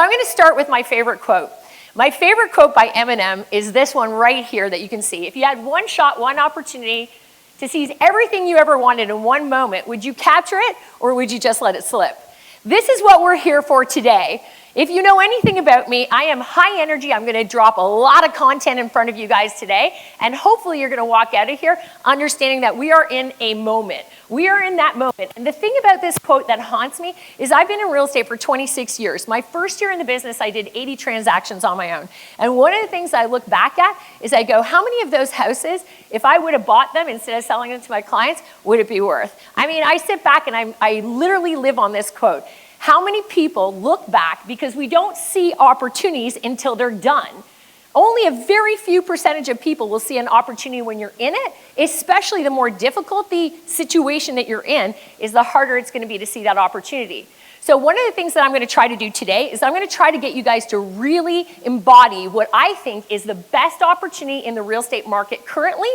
I'm going to start with my favorite quote. My favorite quote by Eminem is this one right here that you can see. If you had one shot, one opportunity to seize everything you ever wanted in one moment, would you capture it or would you just let it slip? This is what we're here for today. If you know anything about me, I am high energy. I'm going to drop a lot of content in front of you guys today, and hopefully you're going to walk out of here understanding that we are in a moment. We are in that moment. And the thing about this quote that haunts me is I've been in real estate for 26 years. My first year in the business, I did 80 transactions on my own. And one of the things I look back at is I go, how many of those houses, if I would have bought them instead of selling them to my clients, would it be worth? I mean, I sit back and I literally live on this quote. How many people look back because we don't see opportunities until they're done? Only a very few percentage of people will see an opportunity when you're in it, especially the more difficult the situation that you're in is, the harder it's going to be to see that opportunity. So one of the things that I'm going to try to do today is I'm going to try to get you guys to really embody what I think is the best opportunity in the real estate market currently.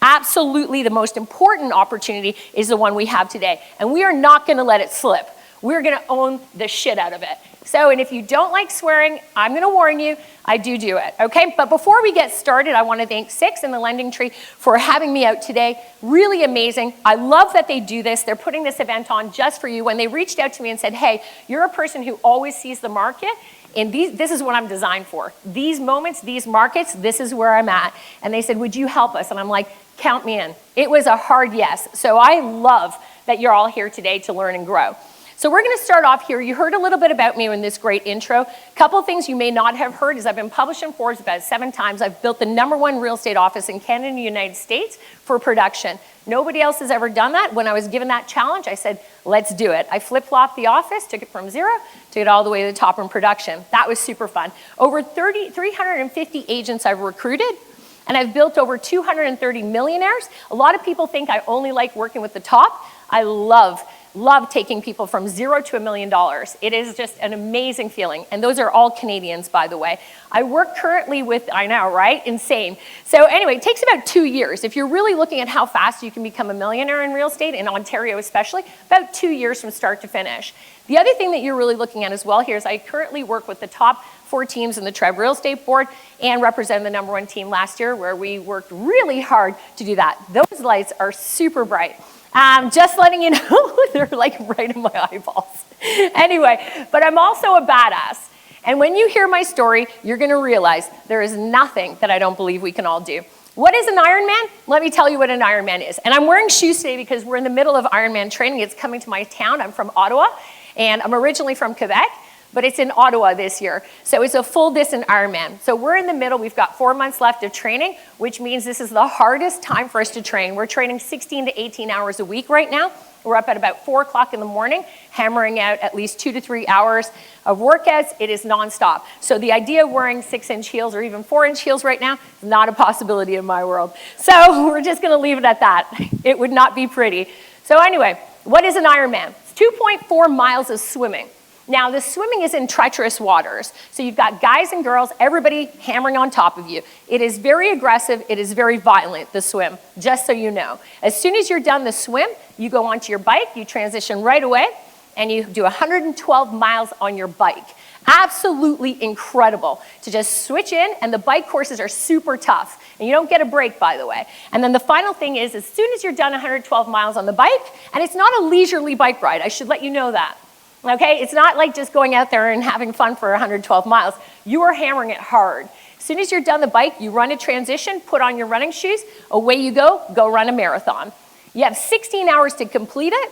Absolutely the most important opportunity is the one we have today. And we are not going to let it slip. We're going to own the shit out of it. So, and if you don't like swearing, I'm going to warn you, I do it, okay? But before we get started, I want to thank Six and the Lending Tree for having me out today. Really amazing. I love that they do this. They're putting this event on just for you. When they reached out to me and said, hey, you're a person who always sees the market, and this is what I'm designed for. These moments, these markets, this is where I'm at. And they said, would you help us? And I'm like, count me in. It was a hard yes. So I love that you're all here today to learn and grow. So we're going to start off here. You heard a little bit about me in this great intro. A couple of things you may not have heard is I've been published in Forbes about 7 times. I've built the #1 real estate office in Canada and the United States for production. Nobody else has ever done that. When I was given that challenge, I said, let's do it. I flip-flopped the office, took it from 0, took it all the way to the top in production. That was super fun. Over 350 agents I've recruited, and I've built over 230 millionaires. A lot of people think I only like working with the top. I love taking people from 0 to $1 million. It is just an amazing feeling. And those are all Canadians, by the way. I work currently with, I know, right? Insane. So anyway, it takes about 2 years. If you're really looking at how fast you can become a millionaire in real estate, in Ontario especially, about 2 years from start to finish. The other thing that you're really looking at as well here is I currently work with the top 4 teams in the Treb Real Estate Board and represent the #1 team last year, where we worked really hard to do that. Those lights are super bright. Just letting you know, they're like right in my eyeballs. Anyway, but I'm also a badass. And when you hear my story, you're going to realize there is nothing that I don't believe we can all do. What is an Ironman? Let me tell you what an Ironman is. And I'm wearing shoes today because we're in the middle of Ironman training. It's coming to my town. I'm from Ottawa, and I'm originally from Quebec, but it's in Ottawa this year. So it's a full distance Ironman. So we're in the middle. We've got 4 months left of training, which means this is the hardest time for us to train. We're training 16 to 18 hours a week right now. We're up at about 4 o'clock in the morning, hammering out at least 2 to 3 hours of workouts. It is nonstop. So the idea of wearing 6-inch heels or even 4-inch heels right now is not a possibility in my world. So we're just gonna leave it at that. It would not be pretty. So anyway, what is an Ironman? It's 2.4 miles of swimming. Now, the swimming is in treacherous waters. So you've got guys and girls, everybody hammering on top of you. It is very aggressive. It is very violent, the swim, just so you know. As soon as you're done the swim, you go onto your bike, you transition right away, and you do 112 miles on your bike. Absolutely incredible to just switch in, and the bike courses are super tough. And you don't get a break, by the way. And then the final thing is, as soon as you're done 112 miles on the bike, and it's not a leisurely bike ride, I should let you know that. Okay, it's not like just going out there and having fun for 112 miles. You are hammering it hard. As soon as you're done the bike, you run a transition, put on your running shoes, away you go run a marathon. You have 16 hours to complete it,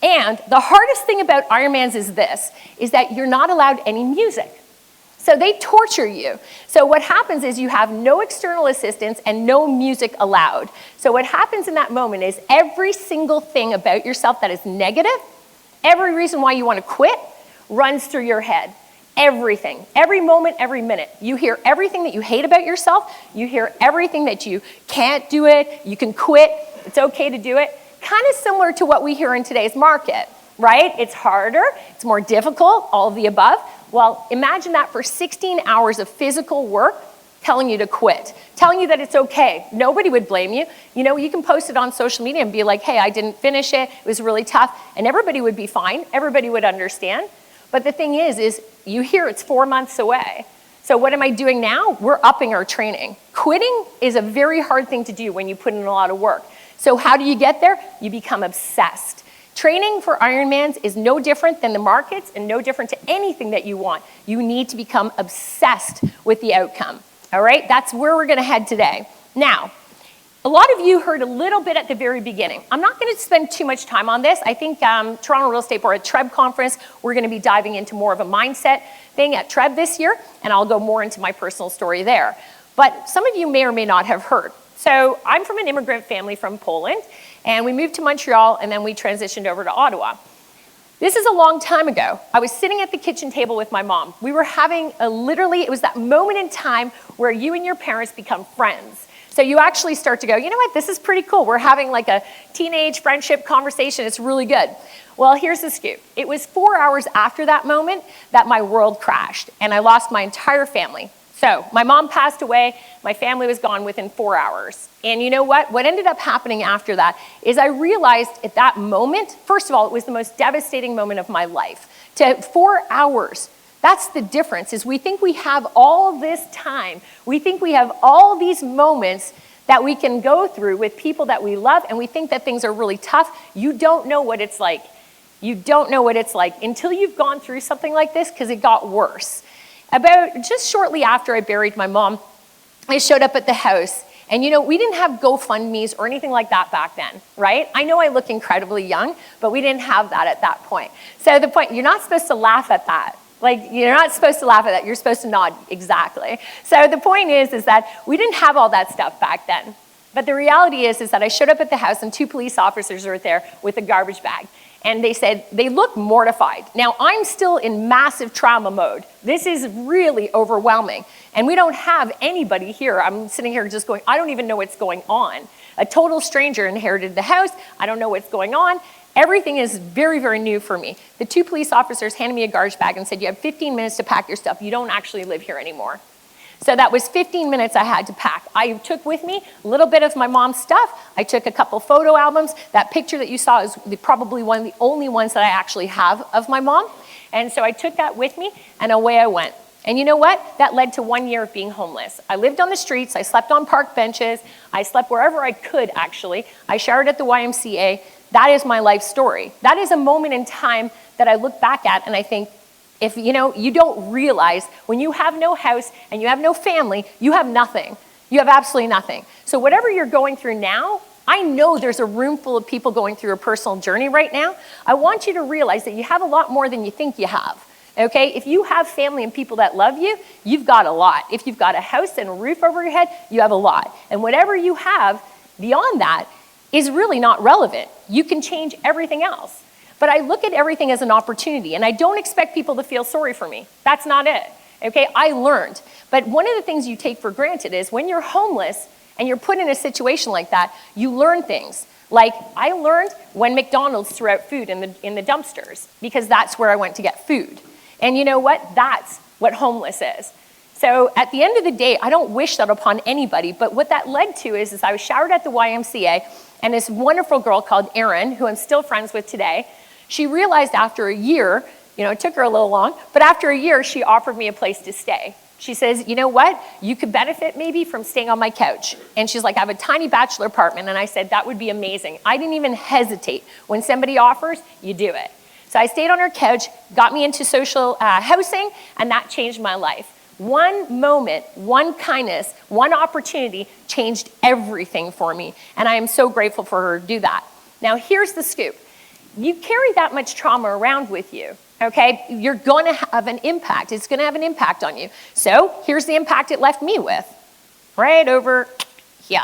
and the hardest thing about Ironmans is this, is that you're not allowed any music. So they torture you. So what happens is you have no external assistance and no music allowed. So what happens in that moment is every single thing about yourself that is negative, every reason why you want to quit runs through your head. Everything, every moment, every minute. You hear everything that you hate about yourself. You hear everything that you can't do it, you can quit, it's okay to do it. Kind of similar to what we hear in today's market, right? It's harder, it's more difficult, all of the above. Well, imagine that for 16 hours of physical work, telling you to quit, telling you that it's okay. Nobody would blame you. You know, you can post it on social media and be like, hey, I didn't finish it, it was really tough, and everybody would be fine, everybody would understand. But the thing is you hear it's 4 months away. So what am I doing now? We're upping our training. Quitting is a very hard thing to do when you put in a lot of work. So how do you get there? You become obsessed. Training for Ironmans is no different than the markets and no different to anything that you want. You need to become obsessed with the outcome. All right? That's where we're going to head today. Now, a lot of you heard a little bit at the very beginning. I'm not going to spend too much time on this. I think Toronto Real Estate Board at TREB conference, we're going to be diving into more of a mindset thing at TREB this year, and I'll go more into my personal story there. But some of you may or may not have heard. So I'm from an immigrant family from Poland, and we moved to Montreal, and then we transitioned over to Ottawa. This is a long time ago. I was sitting at the kitchen table with my mom. We were having it was that moment in time where you and your parents become friends. So you actually start to go, you know what, this is pretty cool. We're having like a teenage friendship conversation. It's really good. Well, here's the scoop. It was 4 hours after that moment that my world crashed, and I lost my entire family. So my mom passed away. My family was gone within 4 hours. And you know what? What ended up happening after that is I realized at that moment, first of all, it was the most devastating moment of my life. To 4 hours, that's the difference, is we think we have all this time. We think we have all these moments that we can go through with people that we love, and we think that things are really tough. You don't know what it's like. You don't know what it's like until you've gone through something like this, because it got worse. About just shortly after I buried my mom, I showed up at the house, and you know, we didn't have GoFundMes or anything like that back then, right? I know I look incredibly young, but we didn't have that at that point. So the point, you're not supposed to laugh at that. Like, you're not supposed to laugh at that. You're supposed to nod, exactly. So the point is that we didn't have all that stuff back then. But the reality is that I showed up at the house, and 2 police officers were there with a garbage bag. And they said, they looked mortified. Now, I'm still in massive trauma mode. This is really overwhelming. And we don't have anybody here. I'm sitting here just going, I don't even know what's going on. A total stranger inherited the house. I don't know what's going on. Everything is very, very new for me. The 2 police officers handed me a garbage bag and said, you have 15 minutes to pack your stuff. You don't actually live here anymore. So that was 15 minutes I had to pack. I took with me a little bit of my mom's stuff. I took a couple photo albums. That picture that you saw is probably one of the only ones that I actually have of my mom. And so I took that with me, and away I went. And you know what? That led to 1 year of being homeless. I lived on the streets. I slept on park benches. I slept wherever I could, actually. I showered at the YMCA. That is my life story. That is a moment in time that I look back at, and I think, if you don't realize when you have no house and you have no family, you have nothing. You have absolutely nothing. So whatever you're going through now, I know there's a room full of people going through a personal journey right now. I want you to realize that you have a lot more than you think you have. Okay? If you have family and people that love you, you've got a lot. If you've got a house and a roof over your head, you have a lot. And whatever you have beyond that is really not relevant. You can change everything else. But I look at everything as an opportunity, and I don't expect people to feel sorry for me. That's not it, okay? I learned. But one of the things you take for granted is when you're homeless and you're put in a situation like that, you learn things. Like, I learned when McDonald's threw out food in the dumpsters, because that's where I went to get food. And you know what? That's what homeless is. So at the end of the day, I don't wish that upon anybody, but what that led to is I was showered at the YMCA, and this wonderful girl called Erin, who I'm still friends with today, she realized after a year, it took her a little long, but after a year, she offered me a place to stay. She says, you know what? You could benefit maybe from staying on my couch. And she's like, I have a tiny bachelor apartment. And I said, that would be amazing. I didn't even hesitate. When somebody offers, you do it. So I stayed on her couch, got me into social housing, and that changed my life. One moment, one kindness, one opportunity changed everything for me. And I am so grateful for her to do that. Now, here's the scoop. You carry that much trauma around with you, okay? You're going to have an impact. It's going to have an impact on you. So here's the impact it left me with, right over here.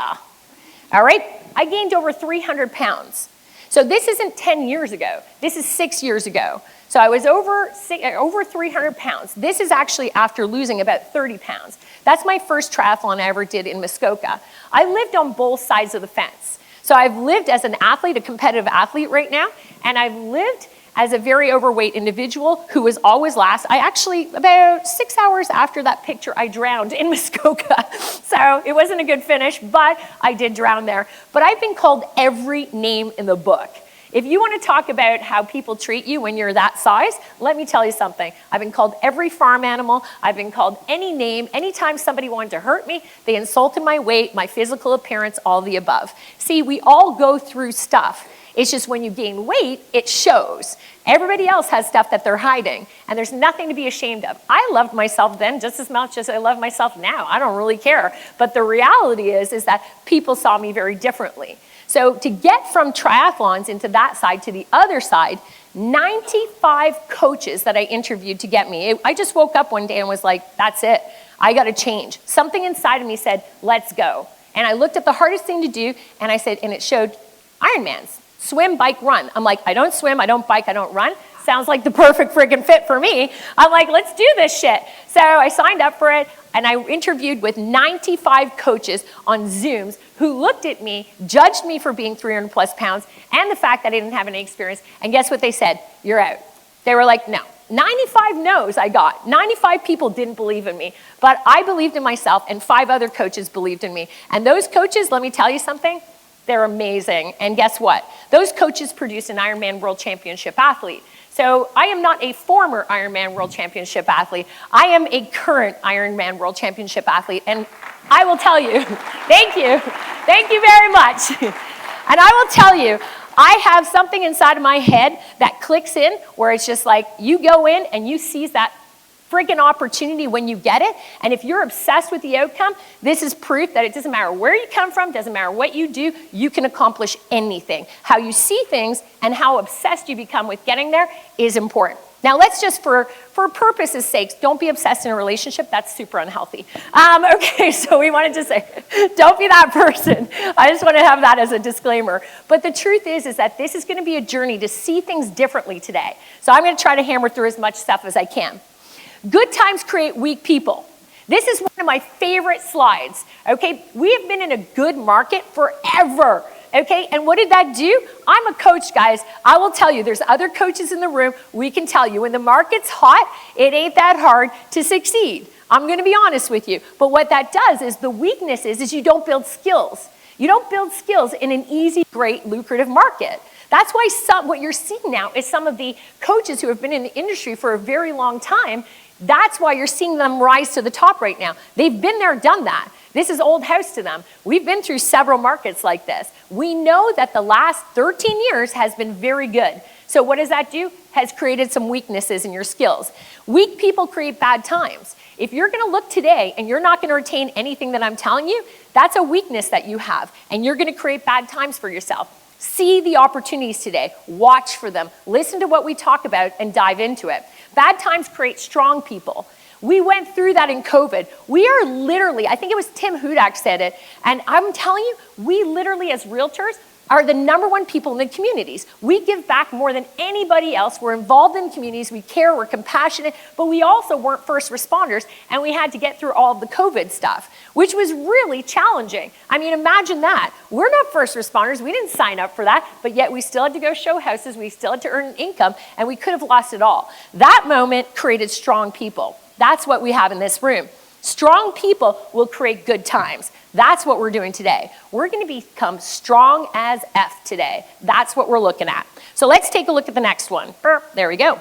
All right? I gained over 300 pounds. So this isn't 10 years ago. This is 6 years ago. So I was over 300 pounds. This is actually after losing about 30 pounds. That's my first triathlon I ever did in Muskoka. I lived on both sides of the fence. So I've lived as an athlete, a competitive athlete right now, and I've lived as a very overweight individual who was always last. I actually, about 6 hours after that picture, I drowned in Muskoka. So it wasn't a good finish, but I did drown there. But I've been called every name in the book. If you want to talk about how people treat you when you're that size, let me tell you something. I've been called every farm animal. I've been called any name. Anytime somebody wanted to hurt me, they insulted my weight, my physical appearance, all the above. See, we all go through stuff. It's just when you gain weight, it shows. Everybody else has stuff that they're hiding, and there's nothing to be ashamed of. I loved myself then just as much as I love myself now. I don't really care. But the reality is that people saw me very differently. So to get from triathlons into that side to the other side, 95 coaches that I interviewed to get me. I just woke up one day and was like, that's it. I got to change. Something inside of me said, let's go. And I looked at the hardest thing to do, and I said, and it showed Ironmans. Swim, bike, run. I'm like, I don't swim, I don't bike, I don't run. Sounds like the perfect friggin' fit for me. I'm like, let's do this shit. So I signed up for it, and I interviewed with 95 coaches on Zooms who looked at me, judged me for being 300 plus pounds, and the fact that I didn't have any experience. And guess what they said? You're out. They were like, no. 95 no's I got. 95 people didn't believe in me, but I believed in myself, and 5 other coaches believed in me. And those coaches, let me tell you something, they're amazing. And guess what? Those coaches produce an Ironman World Championship athlete. So I am not a former Ironman World Championship athlete. I am a current Ironman World Championship athlete. And I will tell you, thank you very much. And I will tell you, I have something inside of my head that clicks in where it's just like, you go in and you seize that friggin' opportunity when you get it. And if you're obsessed with the outcome, this is proof that it doesn't matter where you come from, doesn't matter what you do, you can accomplish anything. How you see things and how obsessed you become with getting there is important. Now let's just, for purpose's sake, don't be obsessed in a relationship. That's super unhealthy. Okay, so we wanted to say, don't be that person. I just want to have that as a disclaimer. But the truth is that this is going to be a journey to see things differently today. So I'm going to try to hammer through as much stuff as I can. Good times create weak people. This is one of my favorite slides, okay? We have been in a good market forever, okay? And what did that do? I'm a coach, guys. I will tell you, there's other coaches in the room. We can tell you, when the market's hot, it ain't that hard to succeed. I'm gonna be honest with you. But what that does is the weakness is you don't build skills. You don't build skills in an easy, great, lucrative market. That's why what you're seeing now is some of the coaches who have been in the industry for a very long time. That's why you're seeing them rise to the top right now. They've been there, done that. This is old house to them. We've been through several markets like this. We know that the last 13 years has been very good. So what does that do? Has created some weaknesses in your skills. Weak people create bad times. If you're gonna look today and you're not gonna retain anything that I'm telling you, that's a weakness that you have, and you're gonna create bad times for yourself. See the opportunities today, watch for them, listen to what we talk about, and dive into it. Bad times create strong people. We went through that in COVID. We are literally, I think it was Tim Hudak said it, and I'm telling you, we literally as realtors are the #1 people in the communities. We give back more than anybody else. We're involved in communities, we care, we're compassionate, but we also weren't first responders, and we had to get through all of the COVID stuff, which was really challenging. I mean, imagine that. We're not first responders, we didn't sign up for that, but yet we still had to go show houses, we still had to earn income, and we could have lost it all. That moment created strong people. That's what we have in this room. Strong people will create good times. That's what we're doing today. We're gonna become strong as F today. That's what we're looking at. So let's take a look at the next one. There we go.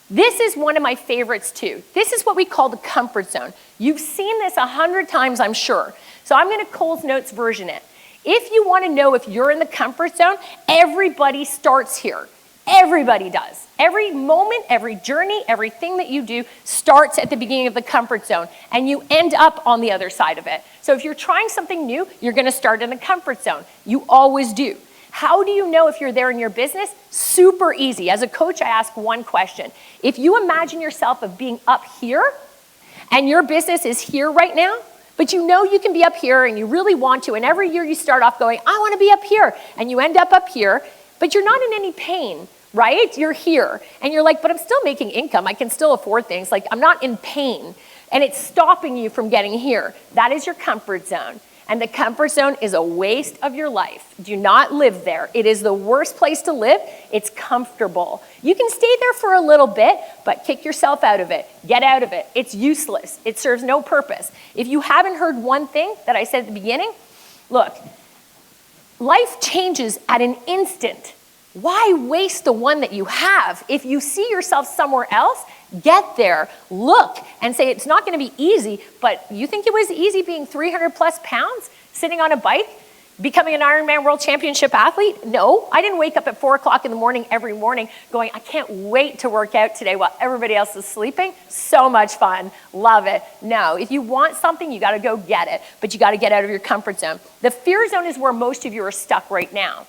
This is one of my favorites too. This is what we call the comfort zone. You've seen this 100 times, I'm sure. So I'm gonna Cole's Notes version it. If you wanna know if you're in the comfort zone, everybody starts here. Everybody does. Every moment, every journey, everything that you do starts at the beginning of the comfort zone, and you end up on the other side of it. So if you're trying something new, you're gonna start in the comfort zone. You always do. How do you know if you're there in your business? Super easy. As a coach, I ask one question. If you imagine yourself of being up here, and your business is here right now, but you know you can be up here and you really want to, and every year you start off going, I wanna be up here, and you end up here, but you're not in any pain, right? You're here, and you're like, but I'm still making income. I can still afford things. Like, I'm not in pain, and it's stopping you from getting here. That is your comfort zone, and the comfort zone is a waste of your life. Do not live there. It is the worst place to live. It's comfortable. You can stay there for a little bit, but kick yourself out of it. Get out of it. It's useless. It serves no purpose. If you haven't heard one thing that I said at the beginning, look, life changes at an instant. Why waste the one that you have? If you see yourself somewhere else, get there, look, and say it's not going to be easy, but you think it was easy being 300 plus pounds, sitting on a bike, becoming an Ironman World Championship athlete? No, I didn't wake up at 4 o'clock in the morning every morning going, I can't wait to work out today while everybody else is sleeping. So much fun, love it. No, if you want something, you gotta go get it, but you gotta get out of your comfort zone. The fear zone is where most of you are stuck right now.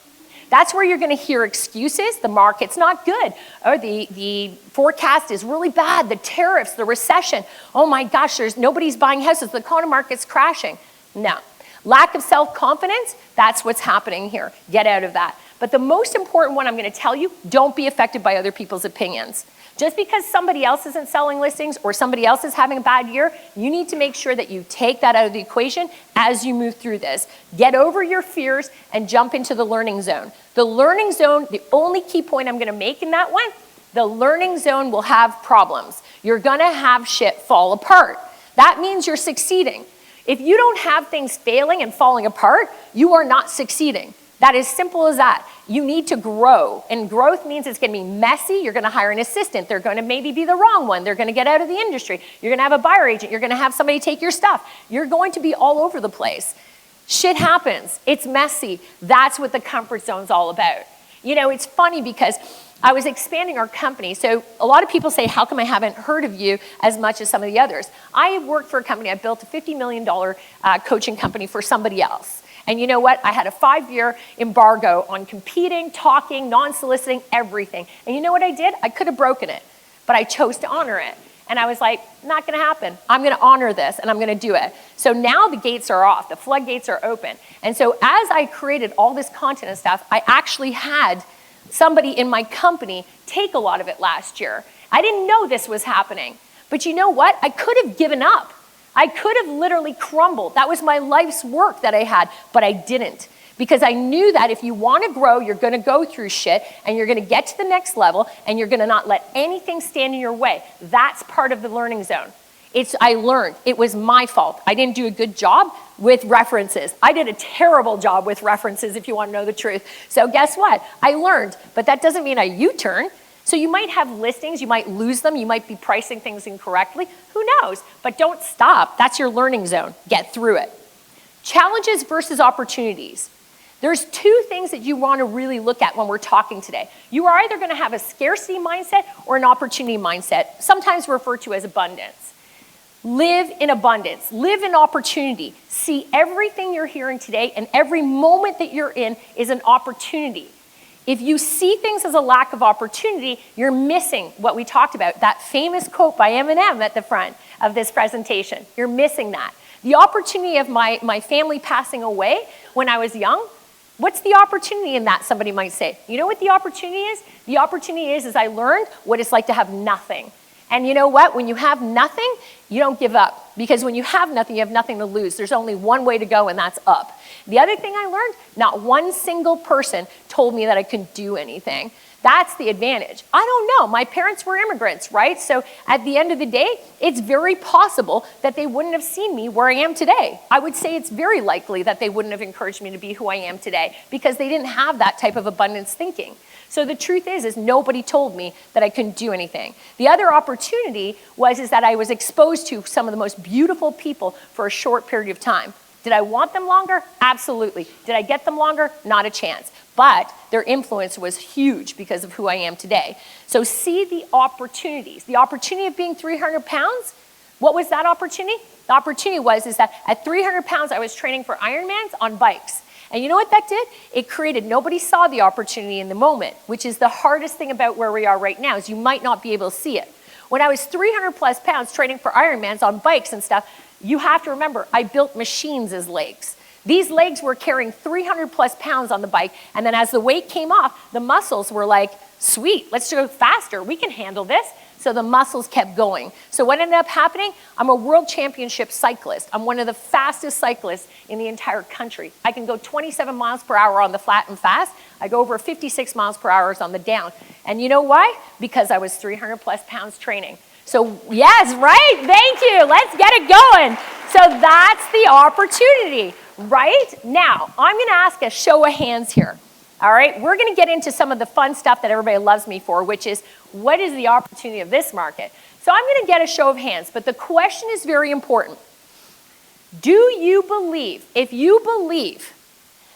That's where you're gonna hear excuses. The market's not good, or the forecast is really bad, the tariffs, the recession. Oh my gosh, nobody's buying houses, the condo market's crashing. No. Lack of self-confidence, that's what's happening here. Get out of that. But the most important one I'm going to tell you, don't be affected by other people's opinions. Just because somebody else isn't selling listings or somebody else is having a bad year, you need to make sure that you take that out of the equation as you move through this. Get over your fears and jump into the learning zone. The learning zone, the only key point I'm going to make in that one, the learning zone will have problems. You're going to have shit fall apart. That means you're succeeding. If you don't have things failing and falling apart, you are not succeeding. That is simple as that. You need to grow, and growth means it's going to be messy. You're going to hire an assistant. They're going to maybe be the wrong one. They're going to get out of the industry. You're going to have a buyer agent. You're going to have somebody take your stuff. You're going to be all over the place. Shit happens. It's messy. That's what the comfort zone's all about. You know, it's funny because I was expanding our company. So a lot of people say, how come I haven't heard of you as much as some of the others? I worked for a company. I built a $50 million coaching company for somebody else. And you know what? I had a 5-year embargo on competing, talking, non-soliciting, everything. And you know what I did? I could have broken it, but I chose to honor it. And I was like, not going to happen. I'm going to honor this, and I'm going to do it. So now the gates are off. The floodgates are open. And so as I created all this content and stuff, I actually had somebody in my company take a lot of it last year. I didn't know this was happening. But you know what? I could have given up. I could have literally crumbled. That was my life's work that I had, but I didn't. Because I knew that if you want to grow, you're going to go through shit, and you're going to get to the next level, and you're going to not let anything stand in your way. That's part of the learning zone. I learned. It was my fault. I didn't do a good job with references. I did a terrible job with references, if you want to know the truth. So guess what? I learned, but that doesn't mean I U-turn. So you might have listings, you might lose them, you might be pricing things incorrectly. Who knows? But don't stop. That's your learning zone. Get through it. Challenges versus opportunities. There's 2 things that you want to really look at when we're talking today. You are either going to have a scarcity mindset or an opportunity mindset, sometimes referred to as abundance. Live in abundance, live in opportunity. See everything you're hearing today, and every moment that you're in is an opportunity. If you see things as a lack of opportunity, you're missing what we talked about, that famous quote by Eminem at the front of this presentation. You're missing that. The opportunity of my family passing away when I was young, what's the opportunity in that, somebody might say? You know what the opportunity is? The opportunity is I learned what it's like to have nothing. And you know what? When you have nothing, you don't give up. Because when you have nothing, you have nothing to lose. There's only one way to go, and that's up. The other thing I learned, not one single person told me that I couldn't do anything. That's the advantage. I don't know. My parents were immigrants, right? So at the end of the day, it's very possible that they wouldn't have seen me where I am today. I would say it's very likely that they wouldn't have encouraged me to be who I am today because they didn't have that type of abundance thinking. So the truth is nobody told me that I couldn't do anything. The other opportunity is that I was exposed to some of the most beautiful people for a short period of time. Did I want them longer? Absolutely. Did I get them longer? Not a chance. But their influence was huge because of who I am today. So see the opportunities. The opportunity of being 300 pounds, what was that opportunity? The opportunity was that at 300 pounds, I was training for Ironmans on bikes. And you know what that did? It created, nobody saw the opportunity in the moment, which is the hardest thing about where we are right now, is you might not be able to see it. When I was 300 plus pounds training for Ironmans on bikes and stuff, you have to remember, I built machines as legs. These legs were carrying 300 plus pounds on the bike, and then as the weight came off, the muscles were like, sweet, let's go faster, we can handle this. So the muscles kept going. So what ended up happening? I'm a world championship cyclist. I'm one of the fastest cyclists in the entire country. I can go 27 miles per hour on the flat and fast. I go over 56 miles per hour on the down. And you know why? Because I was 300 plus pounds training. So yes, right? Thank you. Let's get it going. So that's the opportunity, right? Now, I'm going to ask a show of hands here. All right, we're going to get into some of the fun stuff that everybody loves me for, which is what is the opportunity of this market? So I'm going to get a show of hands, but the question is very important. Do you believe, if you believe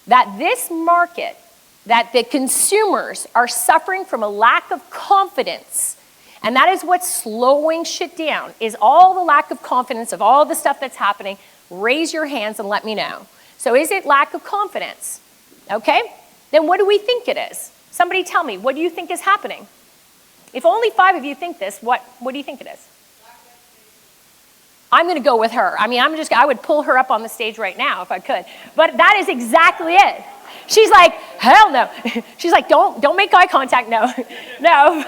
that this market, that the consumers are suffering from a lack of confidence, and that is what's slowing shit down, is all the lack of confidence of all the stuff that's happening, raise your hands and let me know. So is it lack of confidence? Okay, then what do we think it is? Somebody tell me, what do you think is happening? If only 5 of you think this, what do you think it is? I'm going to go with her. I mean, I would pull her up on the stage right now if I could. But that is exactly it. She's like, hell no. She's like, don't make eye contact, no. No,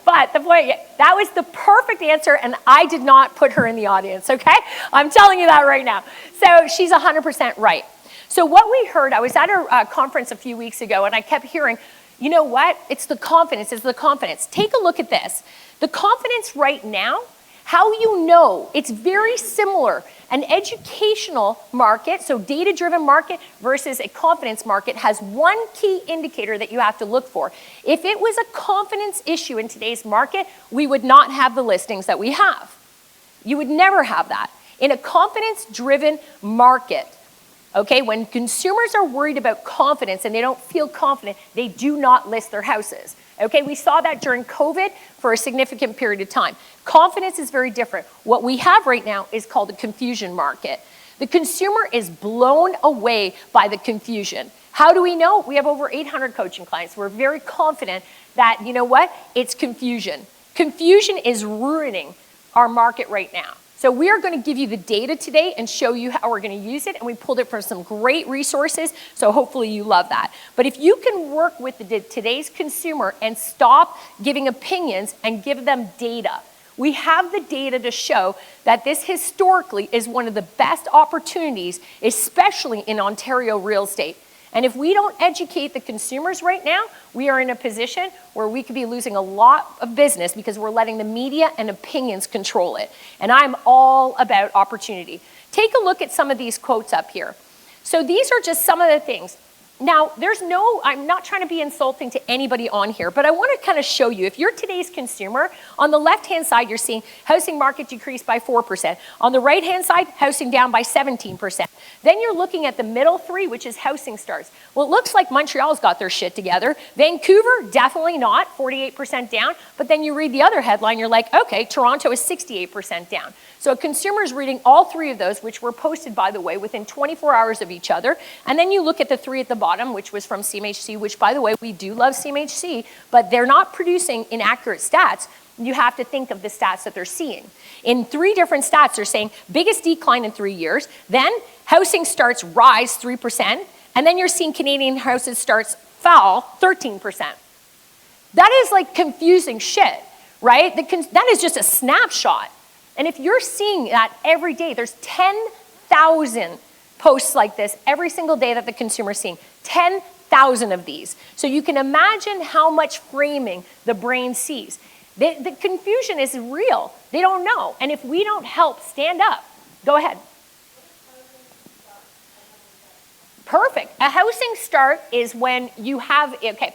but the point, that was the perfect answer, and I did not put her in the audience, okay? I'm telling you that right now. So she's 100% right. So what we heard, I was at a conference a few weeks ago, and I kept hearing, you know what? It's the confidence, it's the confidence. Take a look at this. The confidence right now, how you know, it's very similar. An educational market, so data-driven market versus a confidence market, has one key indicator that you have to look for. If it was a confidence issue in today's market, we would not have the listings that we have. You would never have that. In a confidence-driven market, okay, when consumers are worried about confidence and they don't feel confident, they do not list their houses. Okay, we saw that during COVID for a significant period of time. Confidence is very different. What we have right now is called a confusion market. The consumer is blown away by the confusion. How do we know? We have over 800 coaching clients. We're very confident that, you know what? It's confusion. Confusion is ruining our market right now. So we are going to give you the data today and show you how we're going to use it, and we pulled it from some great resources, so hopefully you love that. But if you can work with today's consumer and stop giving opinions and give them data, we have the data to show that this historically is one of the best opportunities, especially in Ontario real estate. And if we don't educate the consumers right now, we are in a position where we could be losing a lot of business because we're letting the media and opinions control it. And I'm all about opportunity. Take a look at some of these quotes up here. So these are just some of the things. Now, I'm not trying to be insulting to anybody on here, but I want to kind of show you, if you're today's consumer, on the left-hand side, you're seeing housing market decreased by 4%. On the right-hand side, housing down by 17%. Then you're looking at the middle 3, which is housing starts. Well, it looks like Montreal's got their shit together. Vancouver, definitely not, 48% down. But then you read the other headline, you're like, okay, Toronto is 68% down. So a consumer's reading all 3 of those, which were posted, by the way, within 24 hours of each other. And then you look at the 3 at the bottom, which was from CMHC, which, by the way, we do love CMHC, but they're not producing inaccurate stats. You have to think of the stats that they're seeing. In 3 different stats, they're saying biggest decline in 3 years, then housing starts rise 3%, and then you're seeing Canadian houses starts fall 13%. That is like confusing shit, right? That is just a snapshot. And if you're seeing that every day, there's 10,000 posts like this every single day that the consumer's seeing. 10,000 of these. So you can imagine how much framing the brain sees. The confusion is real. They don't know. And if we don't help stand up, go ahead. Perfect. A housing start is when you have, okay,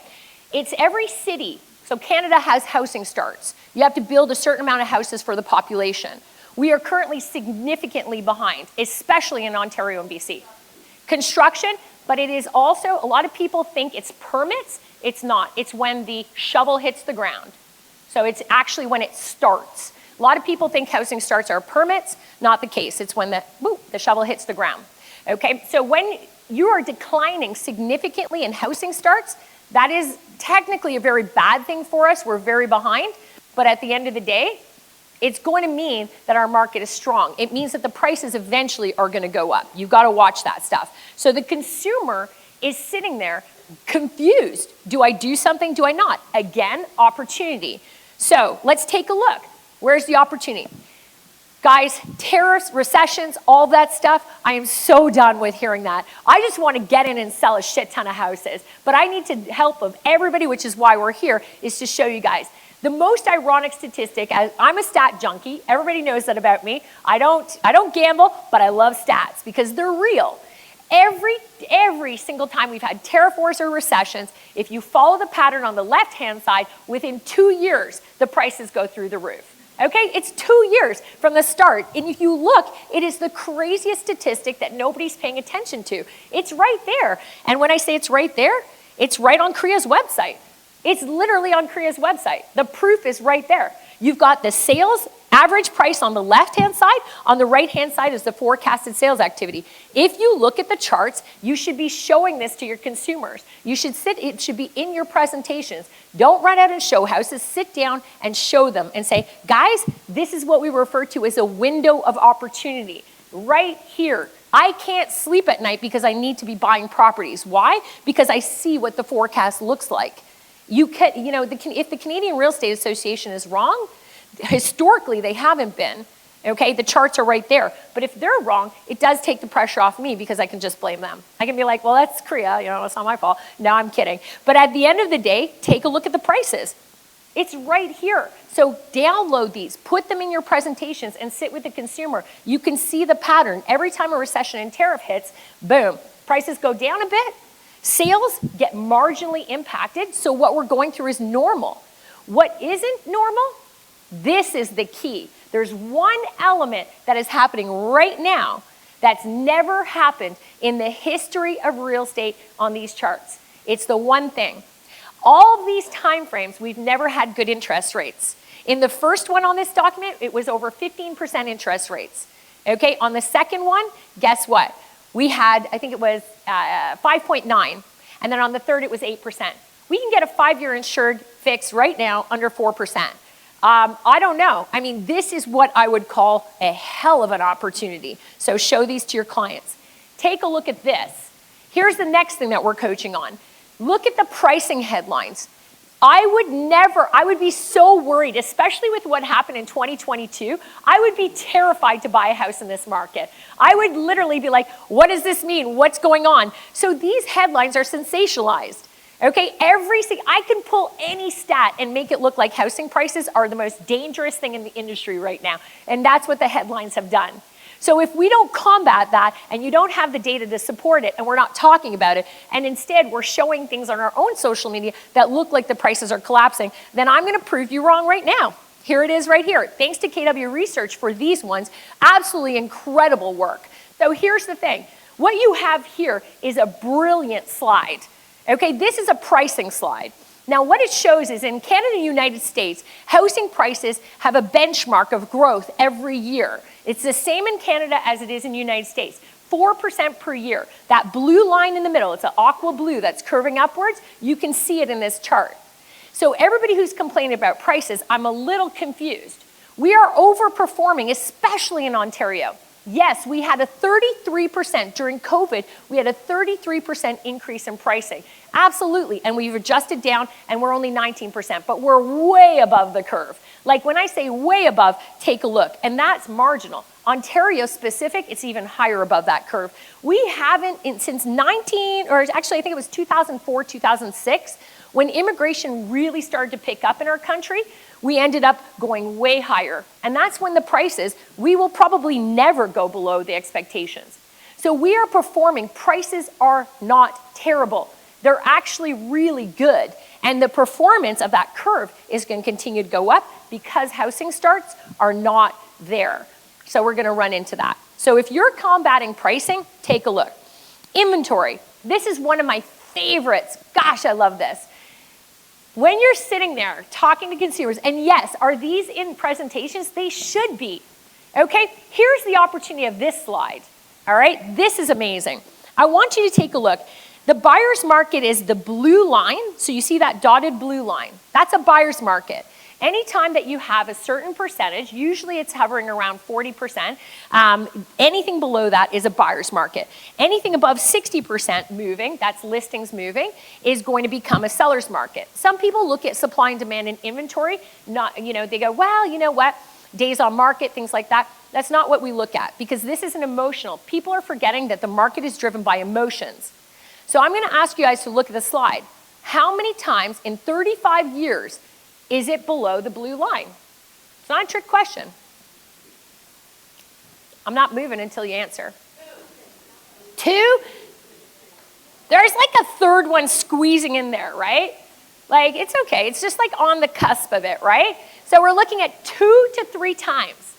it's every city. So Canada has housing starts. You have to build a certain amount of houses for the population. We are currently significantly behind, especially in Ontario and BC. Construction, but it is also, a lot of people think it's permits. It's not. It's when the shovel hits the ground. So it's actually when it starts. A lot of people think housing starts are permits. Not the case. It's when the shovel hits the ground. Okay, so when you are declining significantly in housing starts, that is technically a very bad thing for us. We're very behind. But at the end of the day, it's going to mean that our market is strong. It means that the prices eventually are going to go up. You've got to watch that stuff. So the consumer is sitting there confused. Do I do something? Do I not? Again, opportunity. So let's take a look. Where's the opportunity? Guys, tariffs, recessions, all that stuff, I am so done with hearing that. I just want to get in and sell a shit ton of houses. But I need to help of everybody, which is why we're here, is to show you guys. The most ironic statistic, I'm a stat junkie. Everybody knows that about me. I don't gamble, but I love stats because they're real. Every single time we've had tariff wars or recessions, if you follow the pattern on the left-hand side, within 2 years, the prices go through the roof. Okay, it's 2 years from the start. And if you look, it is the craziest statistic that nobody's paying attention to. It's right there. And when I say it's right there, it's right on Korea's website. It's literally on Korea's website. The proof is right there. You've got the sales average price on the left-hand side. On the right-hand side is the forecasted sales activity. If you look at the charts, you should be showing this to your consumers. It should be in your presentations. Don't run out and show houses. Sit down and show them and say, guys, this is what we refer to as a window of opportunity. Right here. I can't sleep at night because I need to be buying properties. Why? Because I see what the forecast looks like. If the Canadian Real Estate Association is wrong, historically they haven't been, okay? The charts are right there. But if they're wrong, it does take the pressure off me because I can just blame them. I can be like, well, that's Korea, it's not my fault. No, I'm kidding. But at the end of the day, take a look at the prices. It's right here. So download these, put them in your presentations and sit with the consumer. You can see the pattern. Every time a recession and tariff hits, boom, prices go down a bit. Sales get marginally impacted, so what we're going through is normal. What isn't normal? This is the key. There's one element that is happening right now that's never happened in the history of real estate on these charts. It's the one thing. All of these time frames, we've never had good interest rates. In the first one on this document, it was over 15% interest rates. Okay, on the second one, guess what? We had, I think it was 5.9, and then on the third it was 8%. We can get a 5-year insured fix right now under 4%. I don't know. I mean, this is what I would call a hell of an opportunity. So show these to your clients. Take a look at this. Here's the next thing that we're coaching on. Look at the pricing headlines. I would be so worried, especially with what happened in 2022. I would be terrified to buy a house in this market. I would literally be like, what does this mean? What's going on? So these headlines are sensationalized. Okay, I can pull any stat and make it look like housing prices are the most dangerous thing in the industry right now. And that's what the headlines have done. So if we don't combat that and you don't have the data to support it and we're not talking about it, and instead we're showing things on our own social media that look like the prices are collapsing, then I'm going to prove you wrong right now. Here it is right here. Thanks to KW Research for these ones. Absolutely incredible work. So here's the thing. What you have here is a brilliant slide. Okay, this is a pricing slide. Now, what it shows is in Canada and the United States, housing prices have a benchmark of growth every year. It's the same in Canada as it is in the United States, 4% per year. That blue line in the middle, it's an aqua blue that's curving upwards. You can see it in this chart. So everybody who's complaining about prices, I'm a little confused. We are overperforming, especially in Ontario. Yes, we had a 33% during COVID, we had a 33% increase in pricing. Absolutely, and we've adjusted down and we're only 19%, but we're way above the curve. Like when I say way above, take a look, and that's marginal. Ontario specific, it's even higher above that curve. We haven't, since 2004, 2006, when immigration really started to pick up in our country, we ended up going way higher. And that's when the prices, we will probably never go below the expectations. So we are performing, prices are not terrible. They're actually really good. And the performance of that curve is going to continue to go up because housing starts are not there. So we're going to run into that. So if you're combating pricing, take a look. Inventory. This is one of my favorites. Gosh, I love this. When you're sitting there talking to consumers, and yes, are these in presentations? They should be. Okay, here's the opportunity of this slide. All right, this is amazing. I want you to take a look. The buyer's market is the blue line. So you see that dotted blue line. That's a buyer's market. Anytime that you have a certain percentage, usually it's hovering around 40%, anything below that is a buyer's market. Anything above 60% moving, that's listings moving, is going to become a seller's market. Some people look at supply and demand and inventory, they go, well, you know what, days on market, things like that. That's not what we look at because this isn't emotional. People are forgetting that the market is driven by emotions. So I'm going to ask you guys to look at the slide. How many times in 35 years is it below the blue line? It's not a trick question. I'm not moving until you answer. 2? There's like a third one squeezing in there, right? Like, it's okay. It's just like on the cusp of it, right? So we're looking at 2 to 3 times.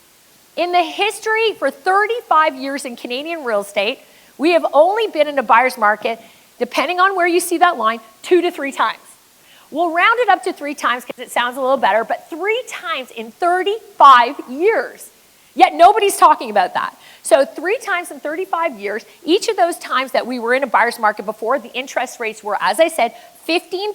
In the history for 35 years in Canadian real estate, we have only been in a buyer's market, depending on where you see that line, 2 to 3 times. We'll round it up to 3 times because it sounds a little better, but 3 times in 35 years. Yet nobody's talking about that. So 3 times in 35 years, each of those times that we were in a buyer's market before, the interest rates were, as I said, 15%,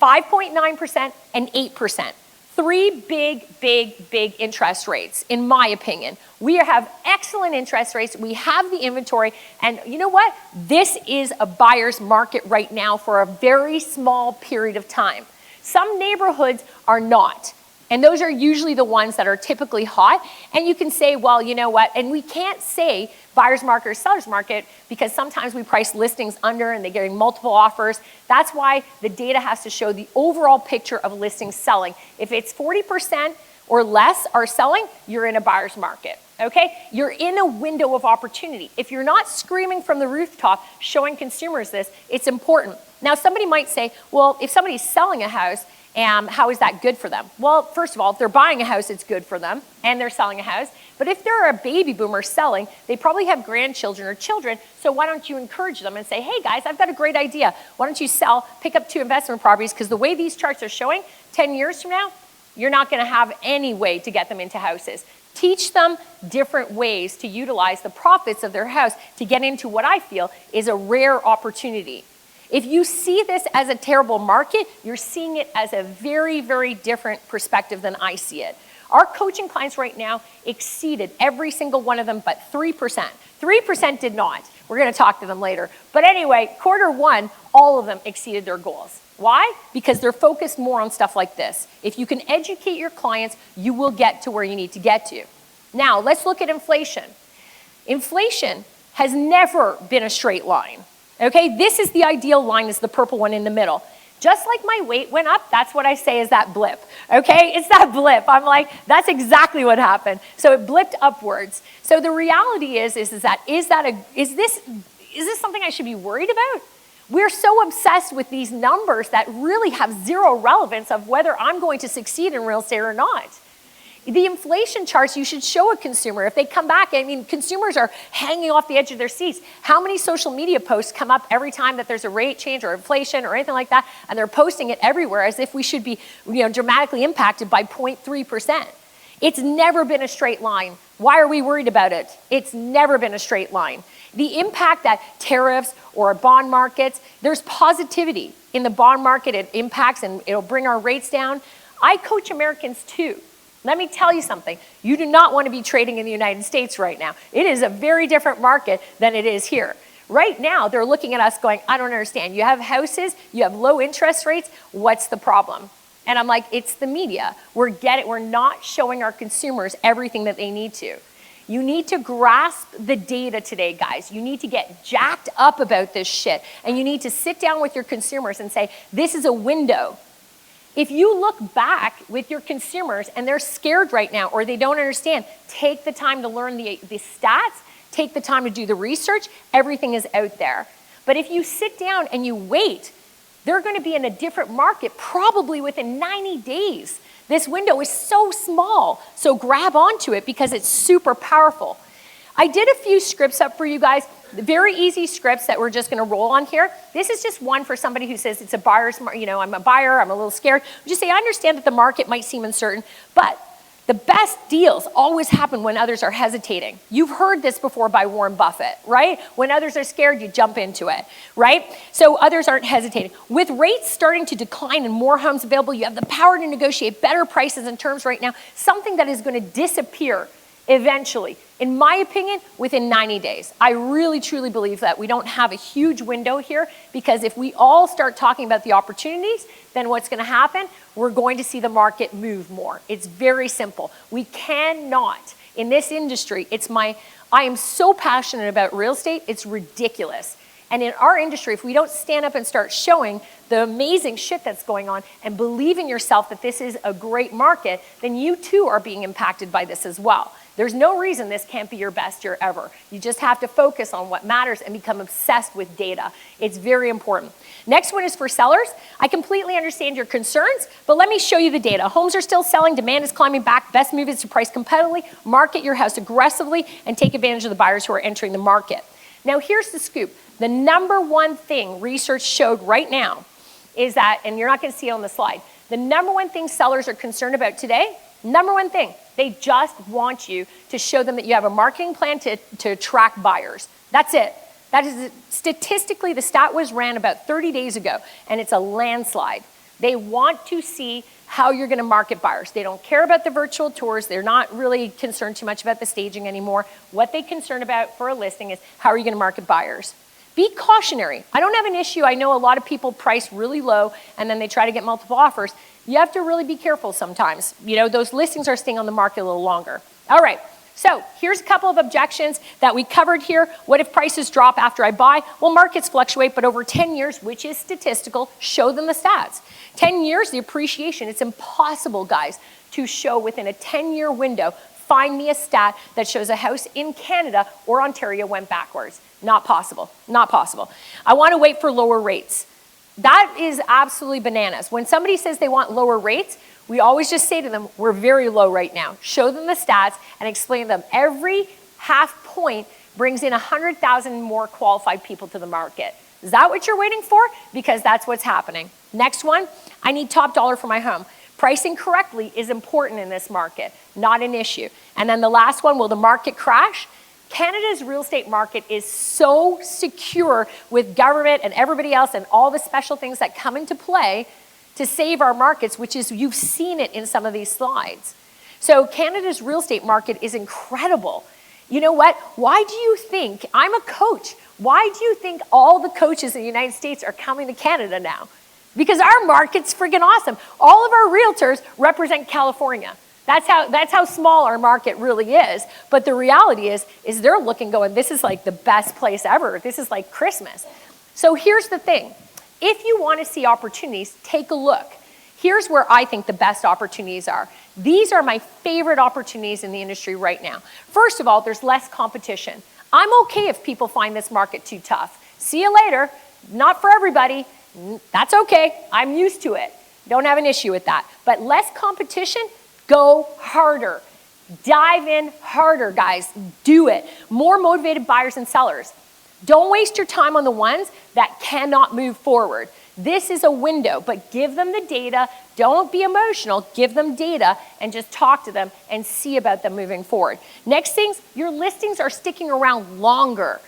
5.9%, and 8%. 3 big interest rates, in my opinion. We have excellent interest rates. We have the inventory. And you know what? This is a buyer's market right now for a very small period of time. Some neighborhoods are not. And those are usually the ones that are typically hot. And you can say, well, you know what? And we can't say buyer's market or seller's market because sometimes we price listings under and they're getting multiple offers. That's why the data has to show the overall picture of listings selling. If it's 40% or less are selling, you're in a buyer's market, okay? You're in a window of opportunity. If you're not screaming from the rooftop, showing consumers this, it's important. Now, somebody might say, well, if somebody's selling a house, how is that good for them? Well, first of all, if they're buying a house, it's good for them, and they're selling a house. But if they're a baby boomer selling, they probably have grandchildren or children, so why don't you encourage them and say, hey guys, I've got a great idea. Why don't you sell, pick up 2 investment properties, because the way these charts are showing, 10 years from now, you're not gonna have any way to get them into houses. Teach them different ways to utilize the profits of their house to get into what I feel is a rare opportunity. If you see this as a terrible market, you're seeing it as a very, very different perspective than I see it. Our coaching clients right now exceeded every single one of them but 3%. 3% did not. We're gonna talk to them later. But anyway, Q1, all of them exceeded their goals. Why? Because they're focused more on stuff like this. If you can educate your clients, you will get to where you need to get to. Now, let's look at inflation. Inflation has never been a straight line. Okay, this is the ideal line, is the purple one in the middle. Just like my weight went up, that's what I say is that blip. Okay, it's that blip. I'm like, that's exactly what happened. So it blipped upwards. So the reality is this something I should be worried about? We're so obsessed with these numbers that really have zero relevance of whether I'm going to succeed in real estate or not. The inflation charts you should show a consumer. If they come back, I mean, consumers are hanging off the edge of their seats. How many social media posts come up every time that there's a rate change or inflation or anything like that, and they're posting it everywhere as if we should be, dramatically impacted by 0.3%. It's never been a straight line. Why are we worried about it? It's never been a straight line. The impact that tariffs or bond markets, there's positivity in the bond market. It impacts and it'll bring our rates down. I coach Americans too. Let me tell you something. You do not want to be trading in the United States right now. It is a very different market than it is here. Right now, they're looking at us going, I don't understand. You have houses, you have low interest rates, what's the problem? And I'm like, it's the media. We're not showing our consumers everything that they need to. You need to grasp the data today, guys. You need to get jacked up about this shit. And you need to sit down with your consumers and say, this is a window. If you look back with your consumers and they're scared right now or they don't understand, take the time to learn the stats, take the time to do the research, everything is out there. But if you sit down and you wait, they're going to be in a different market probably within 90 days. This window is so small, so grab onto it because it's super powerful. I did a few scripts up for you guys, very easy scripts that we're just gonna roll on here. This is just one for somebody who says it's a buyer's, I'm a buyer, I'm a little scared. Just say, I understand that the market might seem uncertain, but the best deals always happen when others are hesitating. You've heard this before by Warren Buffett, right? When others are scared, you jump into it, right? So others aren't hesitating. With rates starting to decline and more homes available, you have the power to negotiate better prices and terms right now, something that is gonna disappear eventually, in my opinion, within 90 days. I really, truly believe that we don't have a huge window here because if we all start talking about the opportunities, then what's gonna happen? We're going to see the market move more. It's very simple. We cannot, in this industry, I am so passionate about real estate, it's ridiculous. And in our industry, if we don't stand up and start showing the amazing shit that's going on and believe in yourself that this is a great market, then you too are being impacted by this as well. There's no reason this can't be your best year ever. You just have to focus on what matters and become obsessed with data. It's very important. Next one is for sellers. I completely understand your concerns, but let me show you the data. Homes are still selling, demand is climbing back, best move is to price competitively, market your house aggressively, and take advantage of the buyers who are entering the market. Now here's the scoop. The number one thing research showed right now is that, and you're not gonna see it on the slide, the number one thing sellers are concerned about today, number one thing, they just want you to show them that you have a marketing plan to attract buyers. That's it. That is, statistically, the stat was ran about 30 days ago, and it's a landslide. They want to see how you're gonna market buyers. They don't care about the virtual tours. They're not really concerned too much about the staging anymore. What they're concerned about for a listing is how are you gonna market buyers. Be cautionary. I don't have an issue. I know a lot of people price really low and then they try to get multiple offers. You have to really be careful sometimes. You know, those listings are staying on the market a little longer. All right, so here's a couple of objections that we covered here. What if prices drop after I buy? Well, markets fluctuate, but over 10 years, which is statistical, show them the stats. 10 years, the appreciation, it's impossible, guys, to show within a 10-year window. Find me a stat that shows a house in Canada or Ontario went backwards. Not possible, not possible. I want to wait for lower rates. That is absolutely bananas. When somebody says they want lower rates, we always just say to them, we're very low right now. Show them the stats and explain to them every half point brings in 100,000 more qualified people to the market. Is that what you're waiting for? Because that's what's happening. Next one, I need top dollar for my home. Pricing correctly is important in this market, not an issue. And then the last one, will the market crash? Canada's real estate market is so secure with government and everybody else and all the special things that come into play to save our markets, which is, you've seen it in some of these slides. So Canada's real estate market is incredible. You know what? Why do you think, I'm a coach, why do you think all the coaches in the United States are coming to Canada now? Because our market's friggin' awesome. All of our realtors represent California. That's how small our market really is. But the reality is they're looking going, this is like the best place ever. This is like Christmas. So here's the thing. If you want to see opportunities, take a look. Here's where I think the best opportunities are. These are my favorite opportunities in the industry right now. First of all, there's less competition. I'm okay if people find this market too tough. See you later. Not for everybody. That's okay. I'm used to it. Don't have an issue with that. But less competition, go harder. Dive in harder, guys. Do it. More motivated buyers and sellers. Don't waste your time on the ones that cannot move forward. This is a window, but give them the data. Don't be emotional. Give them data and just talk to them and see about them moving forward. Next things, your listings are sticking around longer.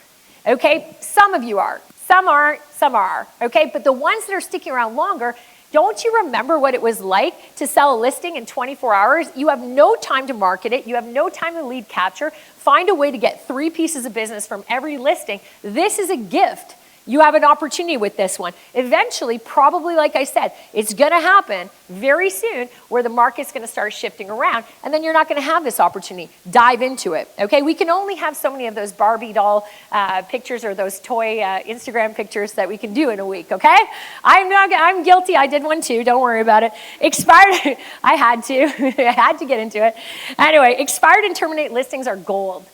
Okay? Some of you are. Some aren't, some are. Okay? But the ones that are sticking around longer, don't you remember what it was like to sell a listing in 24 hours? You have no time to market it. You have no time to lead capture. Find a way to get 3 pieces of business from every listing. This is a gift. You have an opportunity with this one. Eventually, probably like I said, it's gonna happen very soon where the market's gonna start shifting around and then you're not gonna have this opportunity. Dive into it, okay? We can only have so many of those Barbie doll pictures or those toy Instagram pictures that we can do in a week, okay? I'm guilty, I did one too, don't worry about it. Expired, I had to, I had to get into it. Anyway, expired and terminate listings are gold.